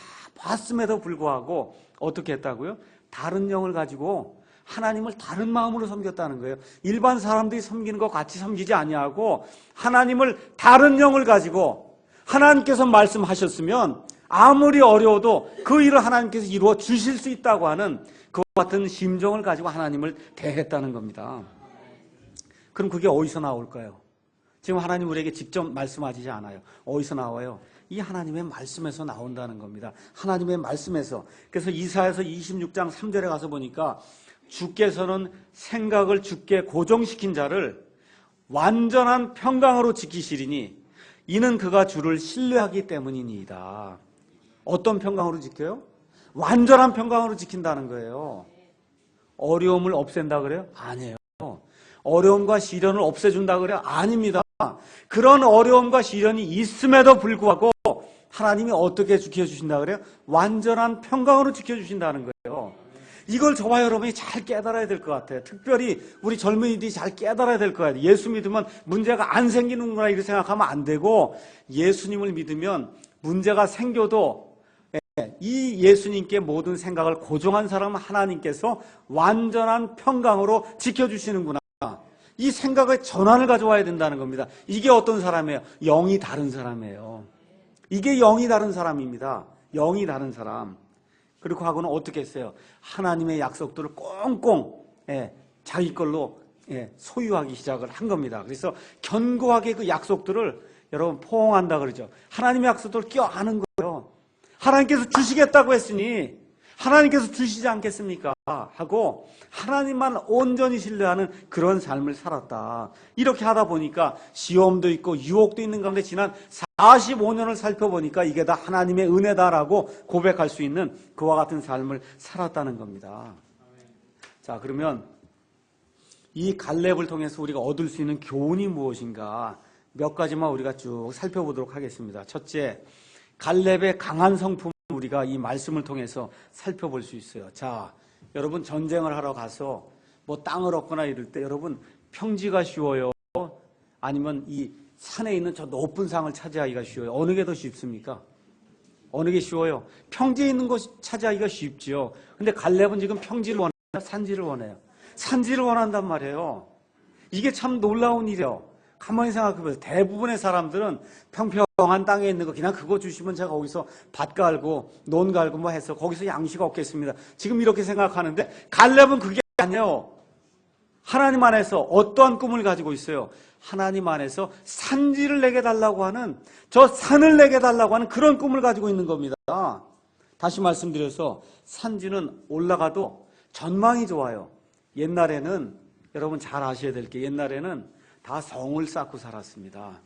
좋았음에도 불구하고 어떻게 했다고요? 다른 영을 가지고 하나님을 다른 마음으로 섬겼다는 거예요. 일반 사람들이 섬기는 것 같이 섬기지 아니하고 하나님을 다른 영을 가지고 하나님께서 말씀하셨으면 아무리 어려워도 그 일을 하나님께서 이루어 주실 수 있다고 하는 그와 같은 심정을 가지고 하나님을 대했다는 겁니다. 그럼 그게 어디서 나올까요? 지금 하나님 우리에게 직접 말씀하시지 않아요. 어디서 나와요? 이 하나님의 말씀에서 나온다는 겁니다. 하나님의 말씀에서. 그래서 이사야서 26장 3절에 가서 보니까 주께서는 생각을 주께 고정시킨 자를 완전한 평강으로 지키시리니 이는 그가 주를 신뢰하기 때문이니이다. 어떤 평강으로 지켜요? 완전한 평강으로 지킨다는 거예요. 어려움을 없앤다 그래요? 아니에요. 어려움과 시련을 없애준다 그래요? 아닙니다. 그런 어려움과 시련이 있음에도 불구하고 하나님이 어떻게 지켜주신다 그래요? 완전한 평강으로 지켜주신다는 거예요. 이걸 저와 여러분이 잘 깨달아야 될 것 같아요. 특별히 우리 젊은이들이 잘 깨달아야 될 것 같아요. 예수 믿으면 문제가 안 생기는구나 이렇게 생각하면 안 되고 예수님을 믿으면 문제가 생겨도 이 예수님께 모든 생각을 고정한 사람은 하나님께서 완전한 평강으로 지켜주시는구나. 이 생각의 전환을 가져와야 된다는 겁니다. 이게 어떤 사람이에요? 영이 다른 사람이에요. 이게 영이 다른 사람입니다. 영이 다른 사람. 그리고 하고는 어떻게 했어요? 하나님의 약속들을 꽁꽁 자기 걸로 소유하기 시작을 한 겁니다. 그래서 견고하게 그 약속들을 여러분 포옹한다 그러죠. 하나님의 약속들을 껴안은 거예요. 하나님께서 주시겠다고 했으니 하나님께서 주시지 않겠습니까? 하고 하나님만 온전히 신뢰하는 그런 삶을 살았다. 이렇게 하다 보니까 시험도 있고 유혹도 있는 가운데 지난 45년을 살펴보니까 이게 다 하나님의 은혜다라고 고백할 수 있는 그와 같은 삶을 살았다는 겁니다. 자, 그러면 이 갈렙을 통해서 우리가 얻을 수 있는 교훈이 무엇인가 몇 가지만 우리가 쭉 살펴보도록 하겠습니다. 첫째, 갈렙의 강한 성품을 우리가 이 말씀을 통해서 살펴볼 수 있어요. 자, 여러분 전쟁을 하러 가서 뭐 땅을 얻거나 이럴 때 여러분 평지가 쉬워요? 아니면 이 산에 있는 저 높은 상을 차지하기가 쉬워요? 어느 게 더 쉽습니까? 어느 게 쉬워요? 평지에 있는 곳 차지하기가 쉽지요. 근데 갈렙은 지금 평지를 원해요? 산지를 원해요? 산지를 원한단 말이에요. 이게 참 놀라운 일이에요. 가만히 생각해보세요. 대부분의 사람들은 평평한 땅에 있는 거 그냥 그거 주시면 제가 거기서 밭 갈고 논 갈고 뭐 해서 거기서 양식 얻겠습니다. 지금 이렇게 생각하는데 갈렙은 그게 아니에요. 하나님 안에서 어떠한 꿈을 가지고 있어요? 하나님 안에서 산지를 내게 달라고 하는 저 산을 내게 달라고 하는 그런 꿈을 가지고 있는 겁니다. 다시 말씀드려서 산지는 올라가도 전망이 좋아요. 옛날에는 여러분 잘 아셔야 될 게 옛날에는 다 성을 쌓고 살았습니다.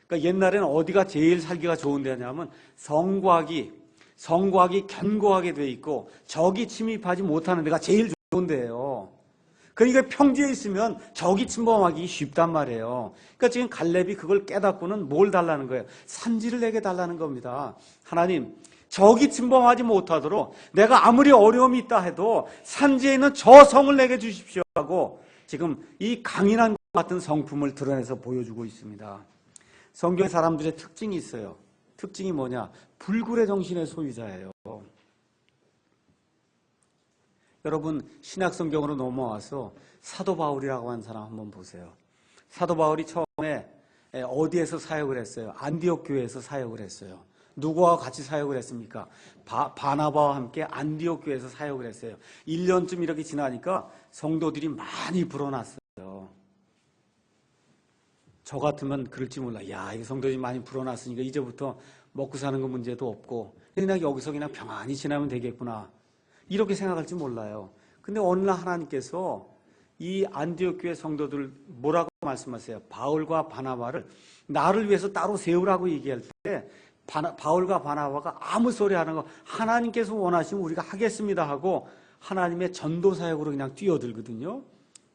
그러니까 옛날에는 어디가 제일 살기가 좋은 데냐면 성곽이 견고하게 돼 있고 적이 침입하지 못하는 데가 제일 좋은 데예요. 그러니까 평지에 있으면 적이 침범하기 쉽단 말이에요. 그러니까 지금 갈렙이 그걸 깨닫고는 뭘 달라는 거예요? 산지를 내게 달라는 겁니다. 하나님, 적이 침범하지 못하도록 내가 아무리 어려움이 있다 해도 산지에 있는 저 성을 내게 주십시오 하고 지금 이 강인한 것 같은 성품을 드러내서 보여주고 있습니다. 성경의 사람들의 특징이 있어요. 특징이 뭐냐? 불굴의 정신의 소유자예요. 여러분 신약성경으로 넘어와서 사도 바울이라고 하는 사람 한번 보세요. 사도 바울이 처음에 어디에서 사역을 했어요? 안디옥 교회에서 사역을 했어요. 누구와 같이 사역을 했습니까? 바나바와 함께 안디옥 교회에서 사역을 했어요. 1년쯤 이렇게 지나니까 성도들이 많이 불어났어요. 저 같으면 그럴지 몰라. 야, 이 성도들이 많이 불어났으니까 이제부터 먹고 사는 거 문제도 없고 그냥 여기서 그냥 평안히 지나면 되겠구나. 이렇게 생각할지 몰라요. 근데 어느 날 하나님께서 이 안디옥 교회 성도들 뭐라고 말씀하세요? 바울과 바나바를 나를 위해서 따로 세우라고 얘기할 때 바울과 바나바가 아무 소리 하는 거 하나님께서 원하시면 우리가 하겠습니다 하고 하나님의 전도 사역으로 그냥 뛰어들거든요.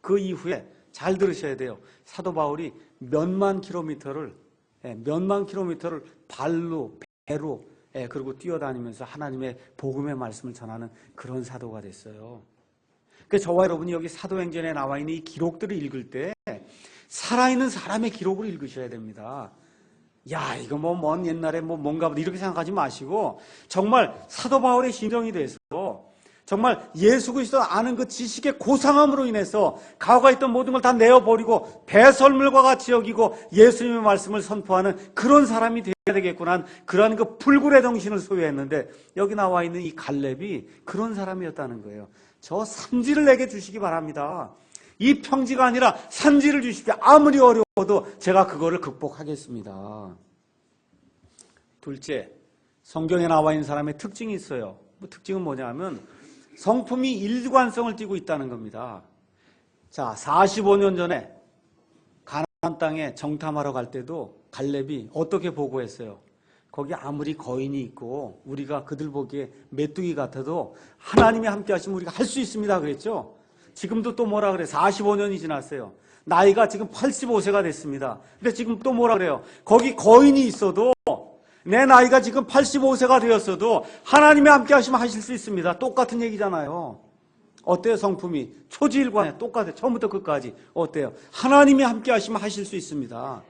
그 이후에 잘 들으셔야 돼요. 사도 바울이 몇만 킬로미터를 발로 배로 그리고 뛰어다니면서 하나님의 복음의 말씀을 전하는 그런 사도가 됐어요. 그래서 저와 여러분이 여기 사도행전에 나와 있는 이 기록들을 읽을 때 살아있는 사람의 기록을 읽으셔야 됩니다. 야, 이거 뭐 먼 옛날에 뭐 뭔가 보다 이렇게 생각하지 마시고 정말 사도 바울의 심정이 돼서 정말 예수 그리스도 아는 그 지식의 고상함으로 인해서 가오가 있던 모든 걸 다 내어버리고 배설물과 같이 여기고 예수님의 말씀을 선포하는 그런 사람이 되어야 되겠구나, 그러한 그 불굴의 정신을 소유했는데 여기 나와 있는 이 갈렙이 그런 사람이었다는 거예요. 저 산지를 내게 주시기 바랍니다. 이 평지가 아니라 산지를 주십시오. 아무리 어려워도 제가 그거를 극복하겠습니다. 둘째, 성경에 나와 있는 사람의 특징이 있어요. 뭐 특징은 뭐냐면 성품이 일관성을 띠고 있다는 겁니다. 자, 45년 전에 가나안 땅에 정탐하러 갈 때도 갈렙이 어떻게 보고했어요? 거기 아무리 거인이 있고 우리가 그들 보기에 메뚜기 같아도 하나님이 함께 하시면 우리가 할 수 있습니다 그랬죠? 지금도 또 뭐라 그래? 45년이 지났어요. 나이가 지금 85세가 됐습니다. 근데 지금 또 뭐라 그래요? 거기 거인이 있어도 내 나이가 지금 85세가 되었어도 하나님이 함께 하시면 하실 수 있습니다. 똑같은 얘기잖아요. 어때요? 성품이 초지일관에 똑같아요. 처음부터 끝까지 어때요? 하나님이 함께 하시면 하실 수 있습니다.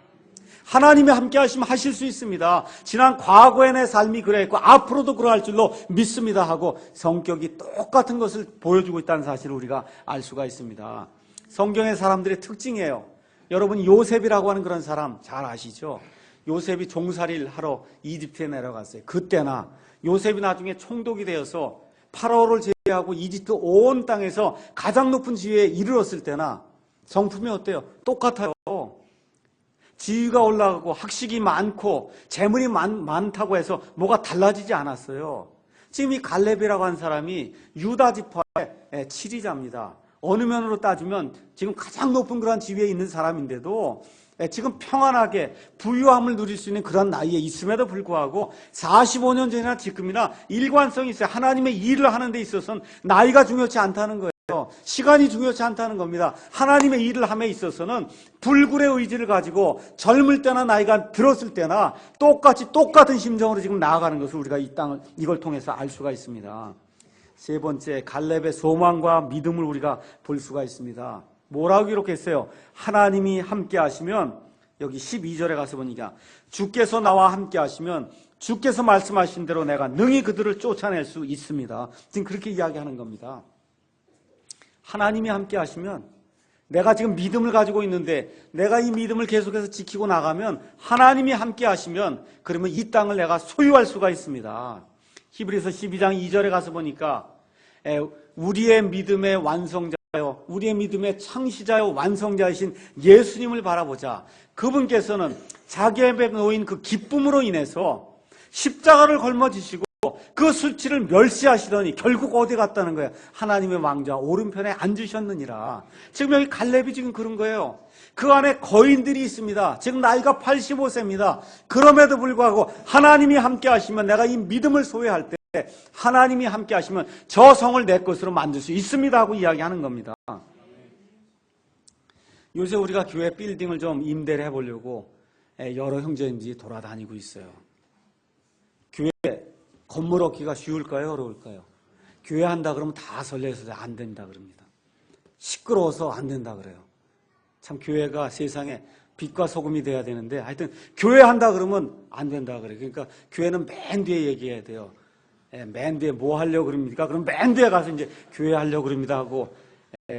하나님이 함께 하시면 하실 수 있습니다. 지난 과거의 내 삶이 그랬고 앞으로도 그러할 줄로 믿습니다 하고 성격이 똑같은 것을 보여주고 있다는 사실을 우리가 알 수가 있습니다. 성경의 사람들의 특징이에요. 여러분 요셉이라고 하는 그런 사람 잘 아시죠? 요셉이 종살이를 하러 이집트에 내려갔어요. 그때나 요셉이 나중에 총독이 되어서 파라오를 제외하고 이집트 온 땅에서 가장 높은 지위에 이르렀을 때나 성품이 어때요? 똑같아요. 지위가 올라가고 학식이 많고 재물이 많다고 해서 뭐가 달라지지 않았어요. 지금 이 갈렙이라고 하는 사람이 유다 지파의 치리자입니다. 어느 면으로 따지면 지금 가장 높은 그런 지위에 있는 사람인데도 지금 평안하게 부유함을 누릴 수 있는 그런 나이에 있음에도 불구하고 45년 전이나 지금이나 일관성이 있어요. 하나님의 일을 하는 데 있어서는 나이가 중요치 않다는 거예요. 시간이 중요치 않다는 겁니다. 하나님의 일을 함에 있어서는 불굴의 의지를 가지고 젊을 때나 나이가 들었을 때나 똑같은 심정으로 지금 나아가는 것을 우리가 이걸 통해서 알 수가 있습니다. 세 번째, 갈렙의 소망과 믿음을 우리가 볼 수가 있습니다. 뭐라고 기록했어요? 하나님이 함께 하시면, 여기 12절에 가서 보니까 주께서 나와 함께 하시면 주께서 말씀하신 대로 내가 능히 그들을 쫓아낼 수 있습니다. 지금 그렇게 이야기하는 겁니다. 하나님이 함께 하시면, 내가 지금 믿음을 가지고 있는데 내가 이 믿음을 계속해서 지키고 나가면 하나님이 함께 하시면 그러면 이 땅을 내가 소유할 수가 있습니다. 히브리서 12장 2절에 가서 보니까 우리의 믿음의 완성자요, 우리의 믿음의 창시자요 완성자이신 예수님을 바라보자. 그분께서는 자기의 앞에 놓인 그 기쁨으로 인해서 십자가를 걸머지시고 그 수치를 멸시하시더니 결국 어디 갔다는 거예요? 하나님의 왕좌 오른편에 앉으셨느니라. 지금 여기 갈렙이 지금 그런 거예요. 그 안에 거인들이 있습니다. 지금 나이가 85세입니다. 그럼에도 불구하고 하나님이 함께 하시면, 내가 이 믿음을 소유할 때 하나님이 함께 하시면 저 성을 내 것으로 만들 수 있습니다 하고 이야기하는 겁니다. 요새 우리가 교회 빌딩을 좀 임대를 해보려고 여러 형제님들이 돌아다니고 있어요. 교회 건물 얻기가 쉬울까요? 어려울까요? 교회 한다 그러면 다 설레서 안 된다 그럽니다. 시끄러워서 안 된다 그래요. 참 교회가 세상에 빛과 소금이 돼야 되는데 하여튼 교회 한다 그러면 안 된다 그래요. 그러니까 교회는 맨 뒤에 얘기해야 돼요. 맨 뒤에 뭐 하려고 그럽니까? 그럼 맨 뒤에 가서 이제 교회 하려고 그럽니다 하고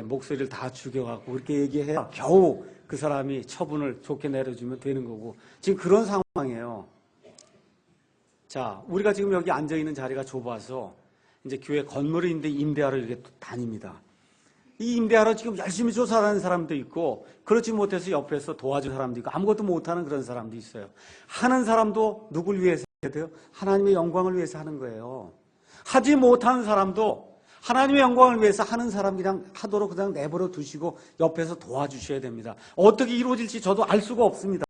목소리를 다 죽여갖고 그렇게 얘기해야 겨우 그 사람이 처분을 좋게 내려주면 되는 거고, 지금 그런 상황이에요. 자, 우리가 지금 여기 앉아있는 자리가 좁아서 이제 교회 건물을 임대하러 이렇게 다닙니다. 이 임대하러 지금 열심히 조사하는 사람도 있고, 그렇지 못해서 옆에서 도와준 사람도 있고, 아무것도 못하는 그런 사람도 있어요. 하는 사람도 누굴 위해서 해야 돼요? 하나님의 영광을 위해서 하는 거예요. 하지 못하는 사람도 하나님의 영광을 위해서 하는 사람 그냥 하도록 그냥 내버려 두시고 옆에서 도와주셔야 됩니다. 어떻게 이루어질지 저도 알 수가 없습니다.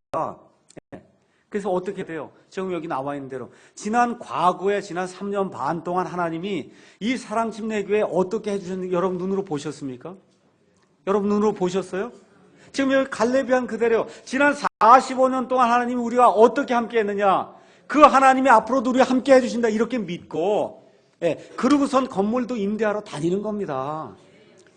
그래서 어떻게 돼요? 지금 여기 나와 있는 대로 지난 3년 반 동안 하나님이 이 사랑침례교회 어떻게 해주셨는지 여러분 눈으로 보셨습니까? 여러분 눈으로 보셨어요? 지금 여기 갈렙이 한 그대로 지난 45년 동안 하나님이 우리와 어떻게 함께 했느냐, 그 하나님이 앞으로도 우리와 함께 해주신다 이렇게 믿고, 그러고선 건물도 임대하러 다니는 겁니다.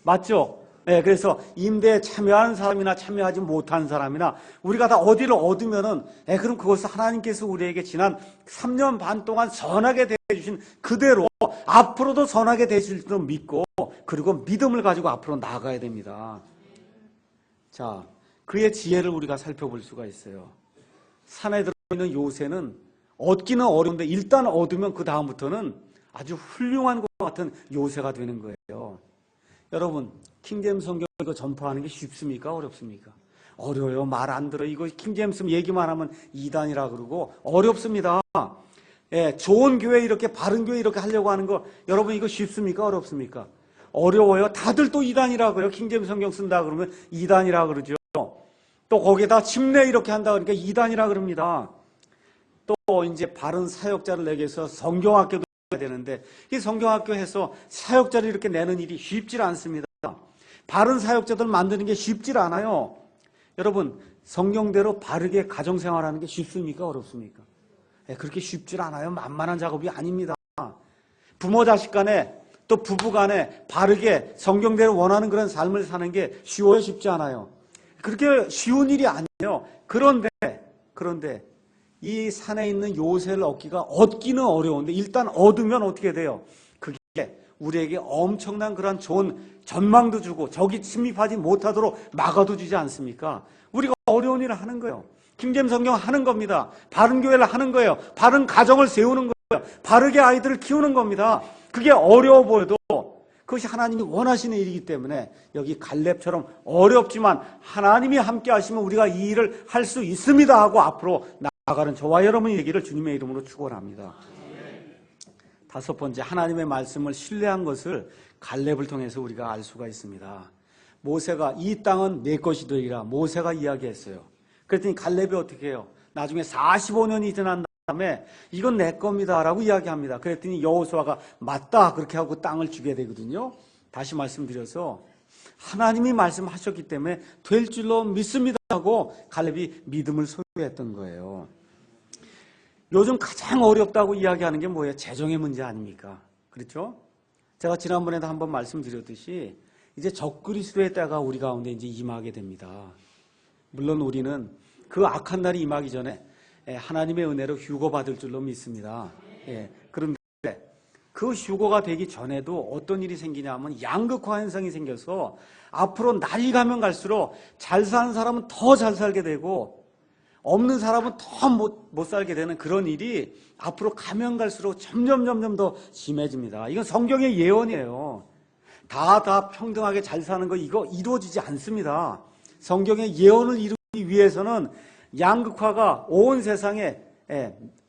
맞죠? 예, 그래서 임대에 참여하는 사람이나 참여하지 못한 사람이나 우리가 다 어디를 얻으면은 그럼 그것을 하나님께서 우리에게 지난 3년 반 동안 선하게 대해주신 그대로 앞으로도 선하게 대해줄 줄 믿고 그리고 믿음을 가지고 앞으로 나아가야 됩니다. 자, 그의 지혜를 우리가 살펴볼 수가 있어요. 산에 들어있는 요새는 얻기는 어려운데 일단 얻으면 그 다음부터는 아주 훌륭한 것 같은 요새가 되는 거예요. 여러분, 킹제임스 성경 이거 전파하는 게 쉽습니까? 어렵습니까? 어려워요. 말 안 들어. 이거 킹제임스 얘기만 하면 이단이라 그러고 어렵습니다. 예, 좋은 교회 이렇게 바른 교회 이렇게 하려고 하는 거 여러분 이거 쉽습니까? 어렵습니까? 어려워요. 다들 또 이단이라 그래요. 킹제임스 성경 쓴다 그러면 이단이라 그러죠. 또 거기에다 침례 이렇게 한다 그러니까 이단이라 그럽니다. 또 이제 바른 사역자를 내기 위해서 성경학교도 해야 되는데 이 성경학교 해서 사역자를 이렇게 내는 일이 쉽질 않습니다. 바른 사역자들 만드는 게 쉽질 않아요. 여러분, 성경대로 바르게 가정생활하는 게 쉽습니까? 어렵습니까? 그렇게 쉽질 않아요. 만만한 작업이 아닙니다. 부모 자식 간에 또 부부 간에 바르게 성경대로 원하는 그런 삶을 사는 게 쉬워요? 쉽지 않아요? 그렇게 쉬운 일이 아니에요. 그런데 이 산에 있는 요새를 얻기는 어려운데 일단 얻으면 어떻게 돼요? 그게 우리에게 엄청난 그런 좋은 전망도 주고 적이 침입하지 못하도록 막아도 주지 않습니까? 우리가 어려운 일을 하는 거예요. 킹제임스 성경 하는 겁니다. 바른 교회를 하는 거예요. 바른 가정을 세우는 거예요. 바르게 아이들을 키우는 겁니다. 그게 어려워 보여도 그것이 하나님이 원하시는 일이기 때문에 여기 갈렙처럼 어렵지만 하나님이 함께 하시면 우리가 이 일을 할 수 있습니다 하고 앞으로 나아가는 저와 여러분의 얘기를 주님의 이름으로 축원합니다. 다섯 번째, 하나님의 말씀을 신뢰한 것을 갈렙을 통해서 우리가 알 수가 있습니다. 모세가 이 땅은 내 것이 되리라 모세가 이야기했어요. 그랬더니 갈렙이 어떻게 해요? 나중에 45년이 지난 다음에 이건 내 겁니다 라고 이야기합니다. 그랬더니 여호수아가 맞다 그렇게 하고 땅을 주게 되거든요. 다시 말씀드려서 하나님이 말씀하셨기 때문에 될 줄로 믿습니다 하고 갈렙이 믿음을 소유했던 거예요. 요즘 가장 어렵다고 이야기하는 게 뭐예요? 재정의 문제 아닙니까? 그렇죠? 제가 지난번에도 한번 말씀드렸듯이 이제 적그리스도의 때가 우리 가운데 이제 임하게 됩니다. 물론 우리는 그 악한 날이 임하기 전에 하나님의 은혜로 휴거받을 줄로 믿습니다. 그런데 그 휴거가 되기 전에도 어떤 일이 생기냐면 양극화 현상이 생겨서 앞으로 날이 가면 갈수록 잘 사는 사람은 더 잘 살게 되고 없는 사람은 더 못 살게 되는 그런 일이 앞으로 가면 갈수록 점점 더 심해집니다. 이건 성경의 예언이에요. 다 평등하게 잘 사는 거 이거 이루어지지 않습니다. 성경의 예언을 이루기 위해서는 양극화가 온 세상에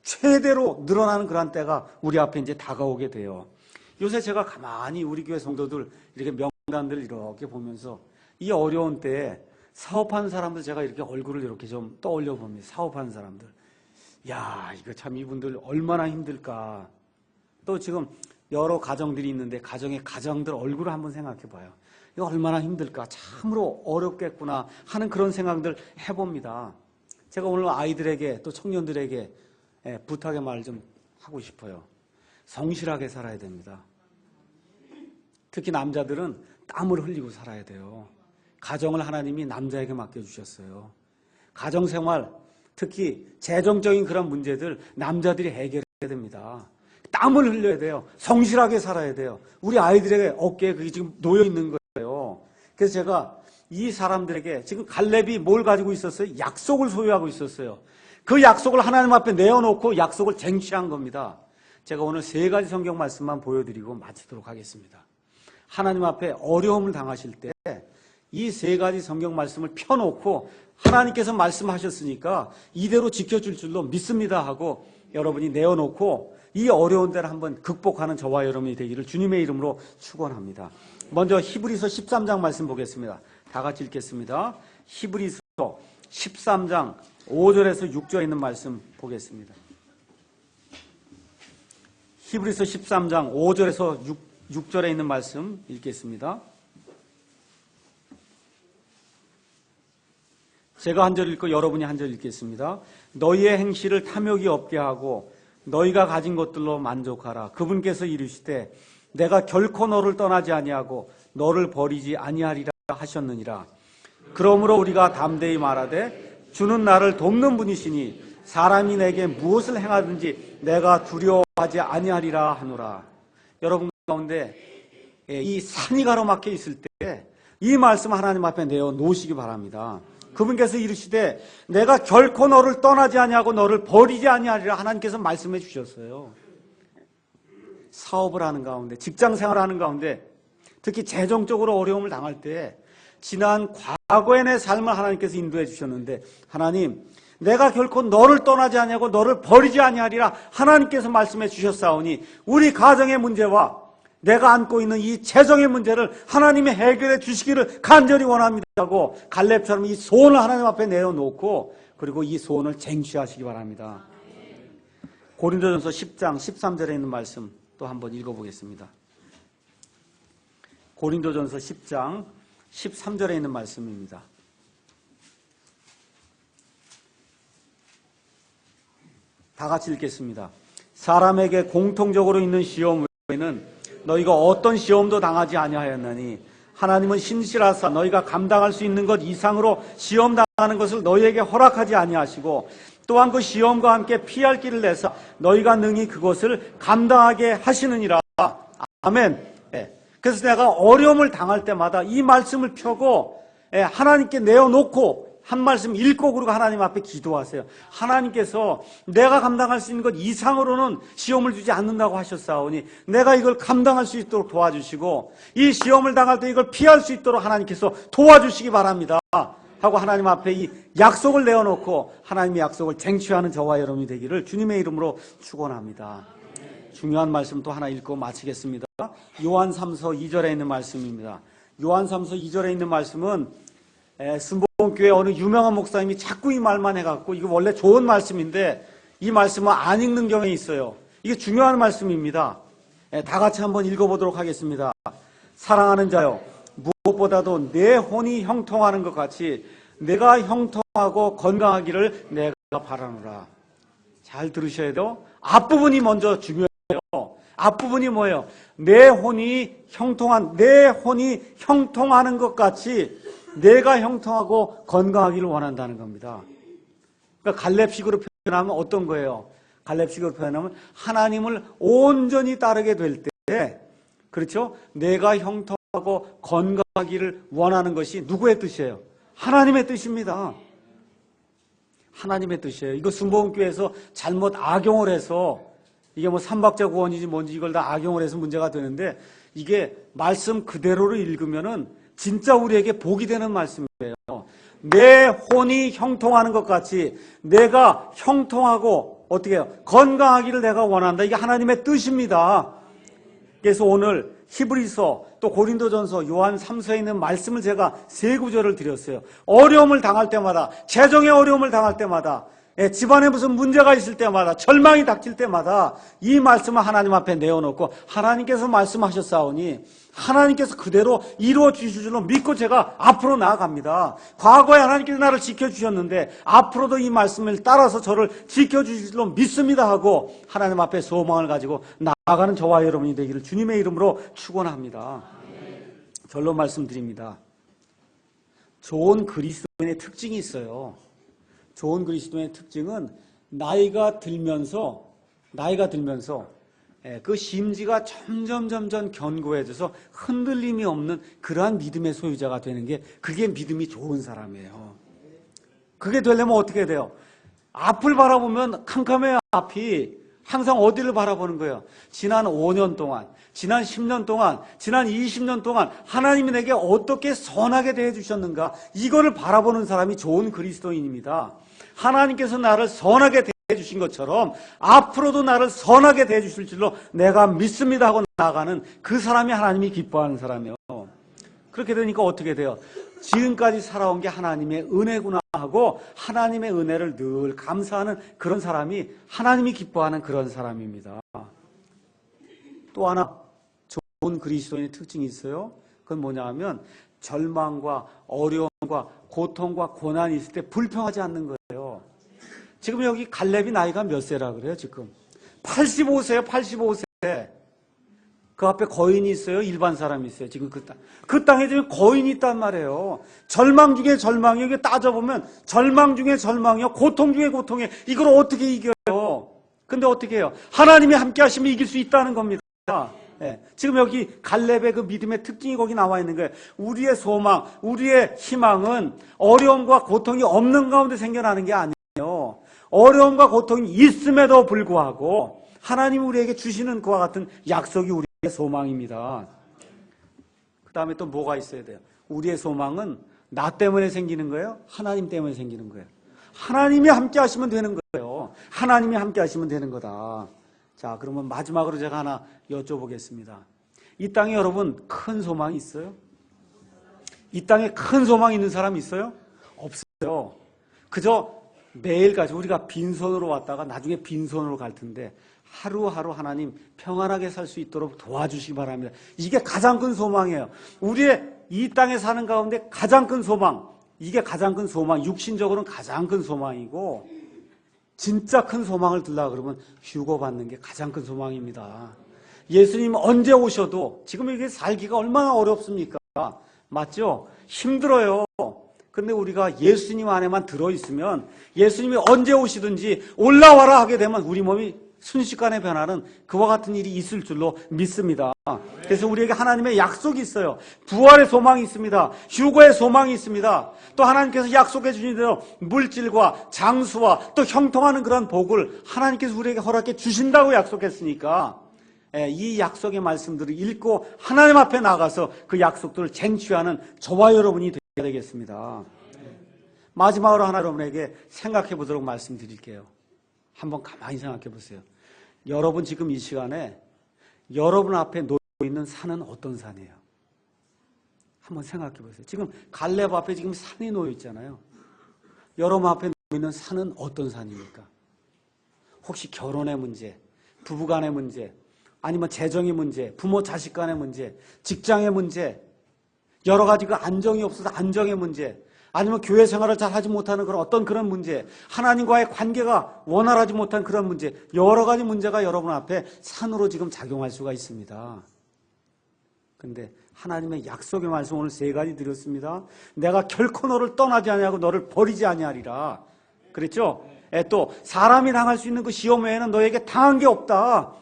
최대로 늘어나는 그런 때가 우리 앞에 이제 다가오게 돼요. 요새 제가 가만히 우리 교회 성도들 이렇게 명단들 이렇게 보면서 이 어려운 때에 사업하는 사람들 제가 이렇게 얼굴을 이렇게 좀 떠올려 봅니다. 사업하는 사람들. 야, 이거 참 이분들 얼마나 힘들까. 또 지금 여러 가정들이 있는데 가정들 얼굴을 한번 생각해 봐요. 이거 얼마나 힘들까. 참으로 어렵겠구나 하는 그런 생각들 해봅니다. 제가 오늘 아이들에게 또 청년들에게 부탁의 말을 좀 하고 싶어요. 성실하게 살아야 됩니다. 특히 남자들은 땀을 흘리고 살아야 돼요. 가정을 하나님이 남자에게 맡겨주셨어요. 가정생활, 특히 재정적인 그런 문제들 남자들이 해결해야 됩니다. 땀을 흘려야 돼요. 성실하게 살아야 돼요. 우리 아이들에게 어깨에 그게 지금 놓여 있는 거예요. 그래서 제가 이 사람들에게 지금 갈렙이 뭘 가지고 있었어요? 약속을 소유하고 있었어요. 그 약속을 하나님 앞에 내어놓고 약속을 쟁취한 겁니다. 제가 오늘 세 가지 성경 말씀만 보여드리고 마치도록 하겠습니다. 하나님 앞에 어려움을 당하실 때 이 세 가지 성경 말씀을 펴놓고 하나님께서 말씀하셨으니까 이대로 지켜줄 줄로 믿습니다 하고 여러분이 내어놓고 이 어려운 때를 한번 극복하는 저와 여러분이 되기를 주님의 이름으로 축원합니다. 먼저 히브리서 13장 말씀 보겠습니다. 다 같이 읽겠습니다. 히브리서 13장 5절에서 6절에 있는 말씀 보겠습니다. 히브리서 13장 5절에서 6절에 있는 말씀 읽겠습니다. 제가 한 절 읽고 여러분이 한 절 읽겠습니다. 너희의 행실을 탐욕이 없게 하고 너희가 가진 것들로 만족하라. 그분께서 이르시되 내가 결코 너를 떠나지 아니하고 너를 버리지 아니하리라 하셨느니라. 그러므로 우리가 담대히 말하되 주는 나를 돕는 분이시니 사람이 내게 무엇을 행하든지 내가 두려워하지 아니하리라 하노라. 여러분 가운데 이 산이 가로막혀 있을 때 이 말씀 하나님 앞에 내어 놓으시기 바랍니다. 그분께서 이르시되 내가 결코 너를 떠나지 아니하고 너를 버리지 아니하리라 하나님께서 말씀해 주셨어요. 사업을 하는 가운데, 직장 생활하는 가운데, 특히 재정적으로 어려움을 당할 때 지난 과거의 내 삶을 하나님께서 인도해 주셨는데, 하나님 내가 결코 너를 떠나지 아니하고 너를 버리지 아니하리라 하나님께서 말씀해 주셨사오니 우리 가정의 문제와 내가 안고 있는 이 재정의 문제를 하나님이 해결해 주시기를 간절히 원합니다 하고 갈렙처럼 이 소원을 하나님 앞에 내어놓고 그리고 이 소원을 쟁취하시기 바랍니다. 고린도전서 10장 13절에 있는 말씀 또 한번 읽어보겠습니다. 고린도전서 10장 13절에 있는 말씀입니다. 다 같이 읽겠습니다. 사람에게 공통적으로 있는 시험 외에는 너희가 어떤 시험도 당하지 아니하였나니 하나님은 신실하사 너희가 감당할 수 있는 것 이상으로 시험 당하는 것을 너희에게 허락하지 아니하시고 또한 그 시험과 함께 피할 길을 내사 너희가 능히 그것을 감당하게 하시느니라. 아멘. 그래서 내가 어려움을 당할 때마다 이 말씀을 펴고 하나님께 내어놓고 한 말씀 읽고 그리고 하나님 앞에 기도하세요. 하나님께서 내가 감당할 수 있는 것 이상으로는 시험을 주지 않는다고 하셨사오니 내가 이걸 감당할 수 있도록 도와주시고 이 시험을 당할 때 이걸 피할 수 있도록 하나님께서 도와주시기 바랍니다 하고 하나님 앞에 이 약속을 내어놓고 하나님의 약속을 쟁취하는 저와 여러분이 되기를 주님의 이름으로 축원합니다. 중요한 말씀 또 하나 읽고 마치겠습니다. 요한 3서 2절에 있는 말씀입니다. 요한 3서 2절에 있는 말씀은 순복음교회 어느 유명한 목사님이 자꾸 이 말만 해갖고 이거 원래 좋은 말씀인데 이 말씀은 안 읽는 경우에 있어요. 이게 중요한 말씀입니다. 다 같이 한번 읽어보도록 하겠습니다. 사랑하는 자여 무엇보다도 내 혼이 형통하는 것 같이 내가 형통하고 건강하기를 내가 바라노라. 잘 들으셔야 돼요. 앞부분이 먼저 중요해요. 앞부분이 뭐예요? 내 혼이 형통하는 것 같이 내가 형통하고 건강하기를 원한다는 겁니다. 그러니까 갈렙식으로 표현하면 어떤 거예요? 갈렙식으로 표현하면 하나님을 온전히 따르게 될 때, 그렇죠? 내가 형통하고 건강하기를 원하는 것이 누구의 뜻이에요? 하나님의 뜻입니다. 하나님의 뜻이에요. 이거 순복음교회에서 잘못 악용을 해서 이게 뭐 삼박자 구원이지 뭔지 이걸 다 악용을 해서 문제가 되는데 이게 말씀 그대로를 읽으면은 진짜 우리에게 복이 되는 말씀이에요. 내 혼이 형통하는 것 같이 내가 형통하고 어떻게 해요? 건강하기를 내가 원한다. 이게 하나님의 뜻입니다. 그래서 오늘 히브리서 또 고린도전서 요한 3서에 있는 말씀을 제가 세 구절을 드렸어요. 어려움을 당할 때마다 재정의 어려움을 당할 때마다 집안에 무슨 문제가 있을 때마다 절망이 닥칠 때마다 이 말씀을 하나님 앞에 내어놓고 하나님께서 말씀하셨사오니 하나님께서 그대로 이루어 주실 줄로 믿고 제가 앞으로 나아갑니다. 과거에 하나님께서 나를 지켜주셨는데 앞으로도 이 말씀을 따라서 저를 지켜주실 줄로 믿습니다 하고 하나님 앞에 소망을 가지고 나아가는 저와 여러분이 되기를 주님의 이름으로 축원합니다. 결론 말씀드립니다. 좋은 그리스도인의 특징이 있어요. 좋은 그리스도인의 특징은 나이가 들면서 그 심지가 점점 견고해져서 흔들림이 없는 그러한 믿음의 소유자가 되는 게 그게 믿음이 좋은 사람이에요. 그게 되려면 어떻게 돼요? 앞을 바라보면 캄캄해요. 앞이 항상 어디를 바라보는 거예요? 지난 5년 동안, 지난 10년 동안, 지난 20년 동안 하나님이 내게 어떻게 선하게 대해주셨는가 이거를 바라보는 사람이 좋은 그리스도인입니다. 하나님께서 나를 선하게 대해주신 것처럼 앞으로도 나를 선하게 대해주실 줄로 내가 믿습니다 하고 나아가는 그 사람이 하나님이 기뻐하는 사람이에요. 그렇게 되니까 어떻게 돼요? 지금까지 살아온 게 하나님의 은혜구나 하고 하나님의 은혜를 늘 감사하는 그런 사람이 하나님이 기뻐하는 그런 사람입니다. 또 하나 좋은 그리스도인의 특징이 있어요. 그건 뭐냐 하면 절망과 어려움과 고통과 고난이 있을 때 불평하지 않는 거예요. 지금 여기 갈렙이 나이가 몇 세라 그래요? 지금 85세예요. 85세. 그 앞에 거인이 있어요? 일반 사람이 있어요? 지금 그 땅에 지금 거인이 있단 말이에요. 절망 중에 절망이요. 이게 따져보면 절망 중에 절망이요. 고통 중에 고통이요. 이걸 어떻게 이겨요? 근데 어떻게 해요? 하나님이 함께 하시면 이길 수 있다는 겁니다. 네. 지금 여기 갈렙의 그 믿음의 특징이 거기 나와 있는 거예요. 우리의 소망, 우리의 희망은 어려움과 고통이 없는 가운데 생겨나는 게 아니에요. 어려움과 고통이 있음에도 불구하고 하나님이 우리에게 주시는 그와 같은 약속이 우리의 소망입니다. 그 다음에 또 뭐가 있어야 돼요? 우리의 소망은 나 때문에 생기는 거예요? 하나님 때문에 생기는 거예요? 하나님이 함께 하시면 되는 거예요. 하나님이 함께 하시면 되는 거다. 자, 그러면 마지막으로 제가 하나 여쭤보겠습니다. 이 땅에 여러분 큰 소망이 있어요? 이 땅에 큰 소망이 있는 사람 있어요? 없어요. 그저 매일같이 우리가 빈손으로 왔다가 나중에 빈손으로 갈 텐데 하루하루 하나님 평안하게 살 수 있도록 도와주시기 바랍니다. 이게 가장 큰 소망이에요. 우리의 이 땅에 사는 가운데 가장 큰 소망, 이게 가장 큰 소망, 육신적으로는 가장 큰 소망이고 진짜 큰 소망을 들라 그러면 휴거받는 게 가장 큰 소망입니다. 예수님 언제 오셔도 지금 이게 살기가 얼마나 어렵습니까? 맞죠? 힘들어요. 근데 우리가 예수님 안에만 들어있으면 예수님이 언제 오시든지 올라와라 하게 되면 우리 몸이 순식간에 변하는 그와 같은 일이 있을 줄로 믿습니다. 그래서 우리에게 하나님의 약속이 있어요. 부활의 소망이 있습니다. 휴거의 소망이 있습니다. 또 하나님께서 약속해 주신 대로 물질과 장수와 또 형통하는 그런 복을 하나님께서 우리에게 허락해 주신다고 약속했으니까 이 약속의 말씀들을 읽고 하나님 앞에 나가서 그 약속들을 쟁취하는 저와 여러분이 되겠습니다. 마지막으로 하나 여러분에게 생각해 보도록 말씀드릴게요. 한번 가만히 생각해 보세요. 여러분 지금 이 시간에 여러분 앞에 놓여 있는 산은 어떤 산이에요? 한번 생각해 보세요. 지금 갈렙 앞에 지금 산이 놓여 있잖아요. 여러분 앞에 놓여 있는 산은 어떤 산입니까? 혹시 결혼의 문제, 부부간의 문제, 아니면 재정의 문제, 부모 자식 간의 문제, 직장의 문제, 여러 가지 그 안정이 없어서 안정의 문제, 아니면 교회 생활을 잘 하지 못하는 그런 어떤 그런 문제, 하나님과의 관계가 원활하지 못한 그런 문제, 여러 가지 문제가 여러분 앞에 산으로 지금 작용할 수가 있습니다. 근데 하나님의 약속의 말씀 오늘 3가지 드렸습니다. 내가 결코 너를 떠나지 아니하고 너를 버리지 아니하리라. 그랬죠? 또 사람이 당할 수 있는 그 시험 외에는 너에게 당한 게 없다.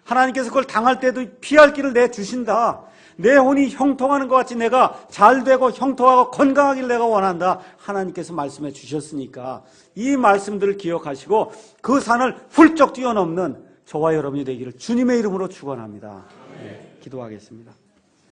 하나님께서 그걸 당할 때도 피할 길을 내주신다. 내 혼이 형통하는 것 같이 내가 잘되고 형통하고 건강하길 내가 원한다. 하나님께서 말씀해 주셨으니까 이 말씀들을 기억하시고 그 산을 훌쩍 뛰어넘는 저와 여러분이 되기를 주님의 이름으로 축원합니다. 네, 기도하겠습니다.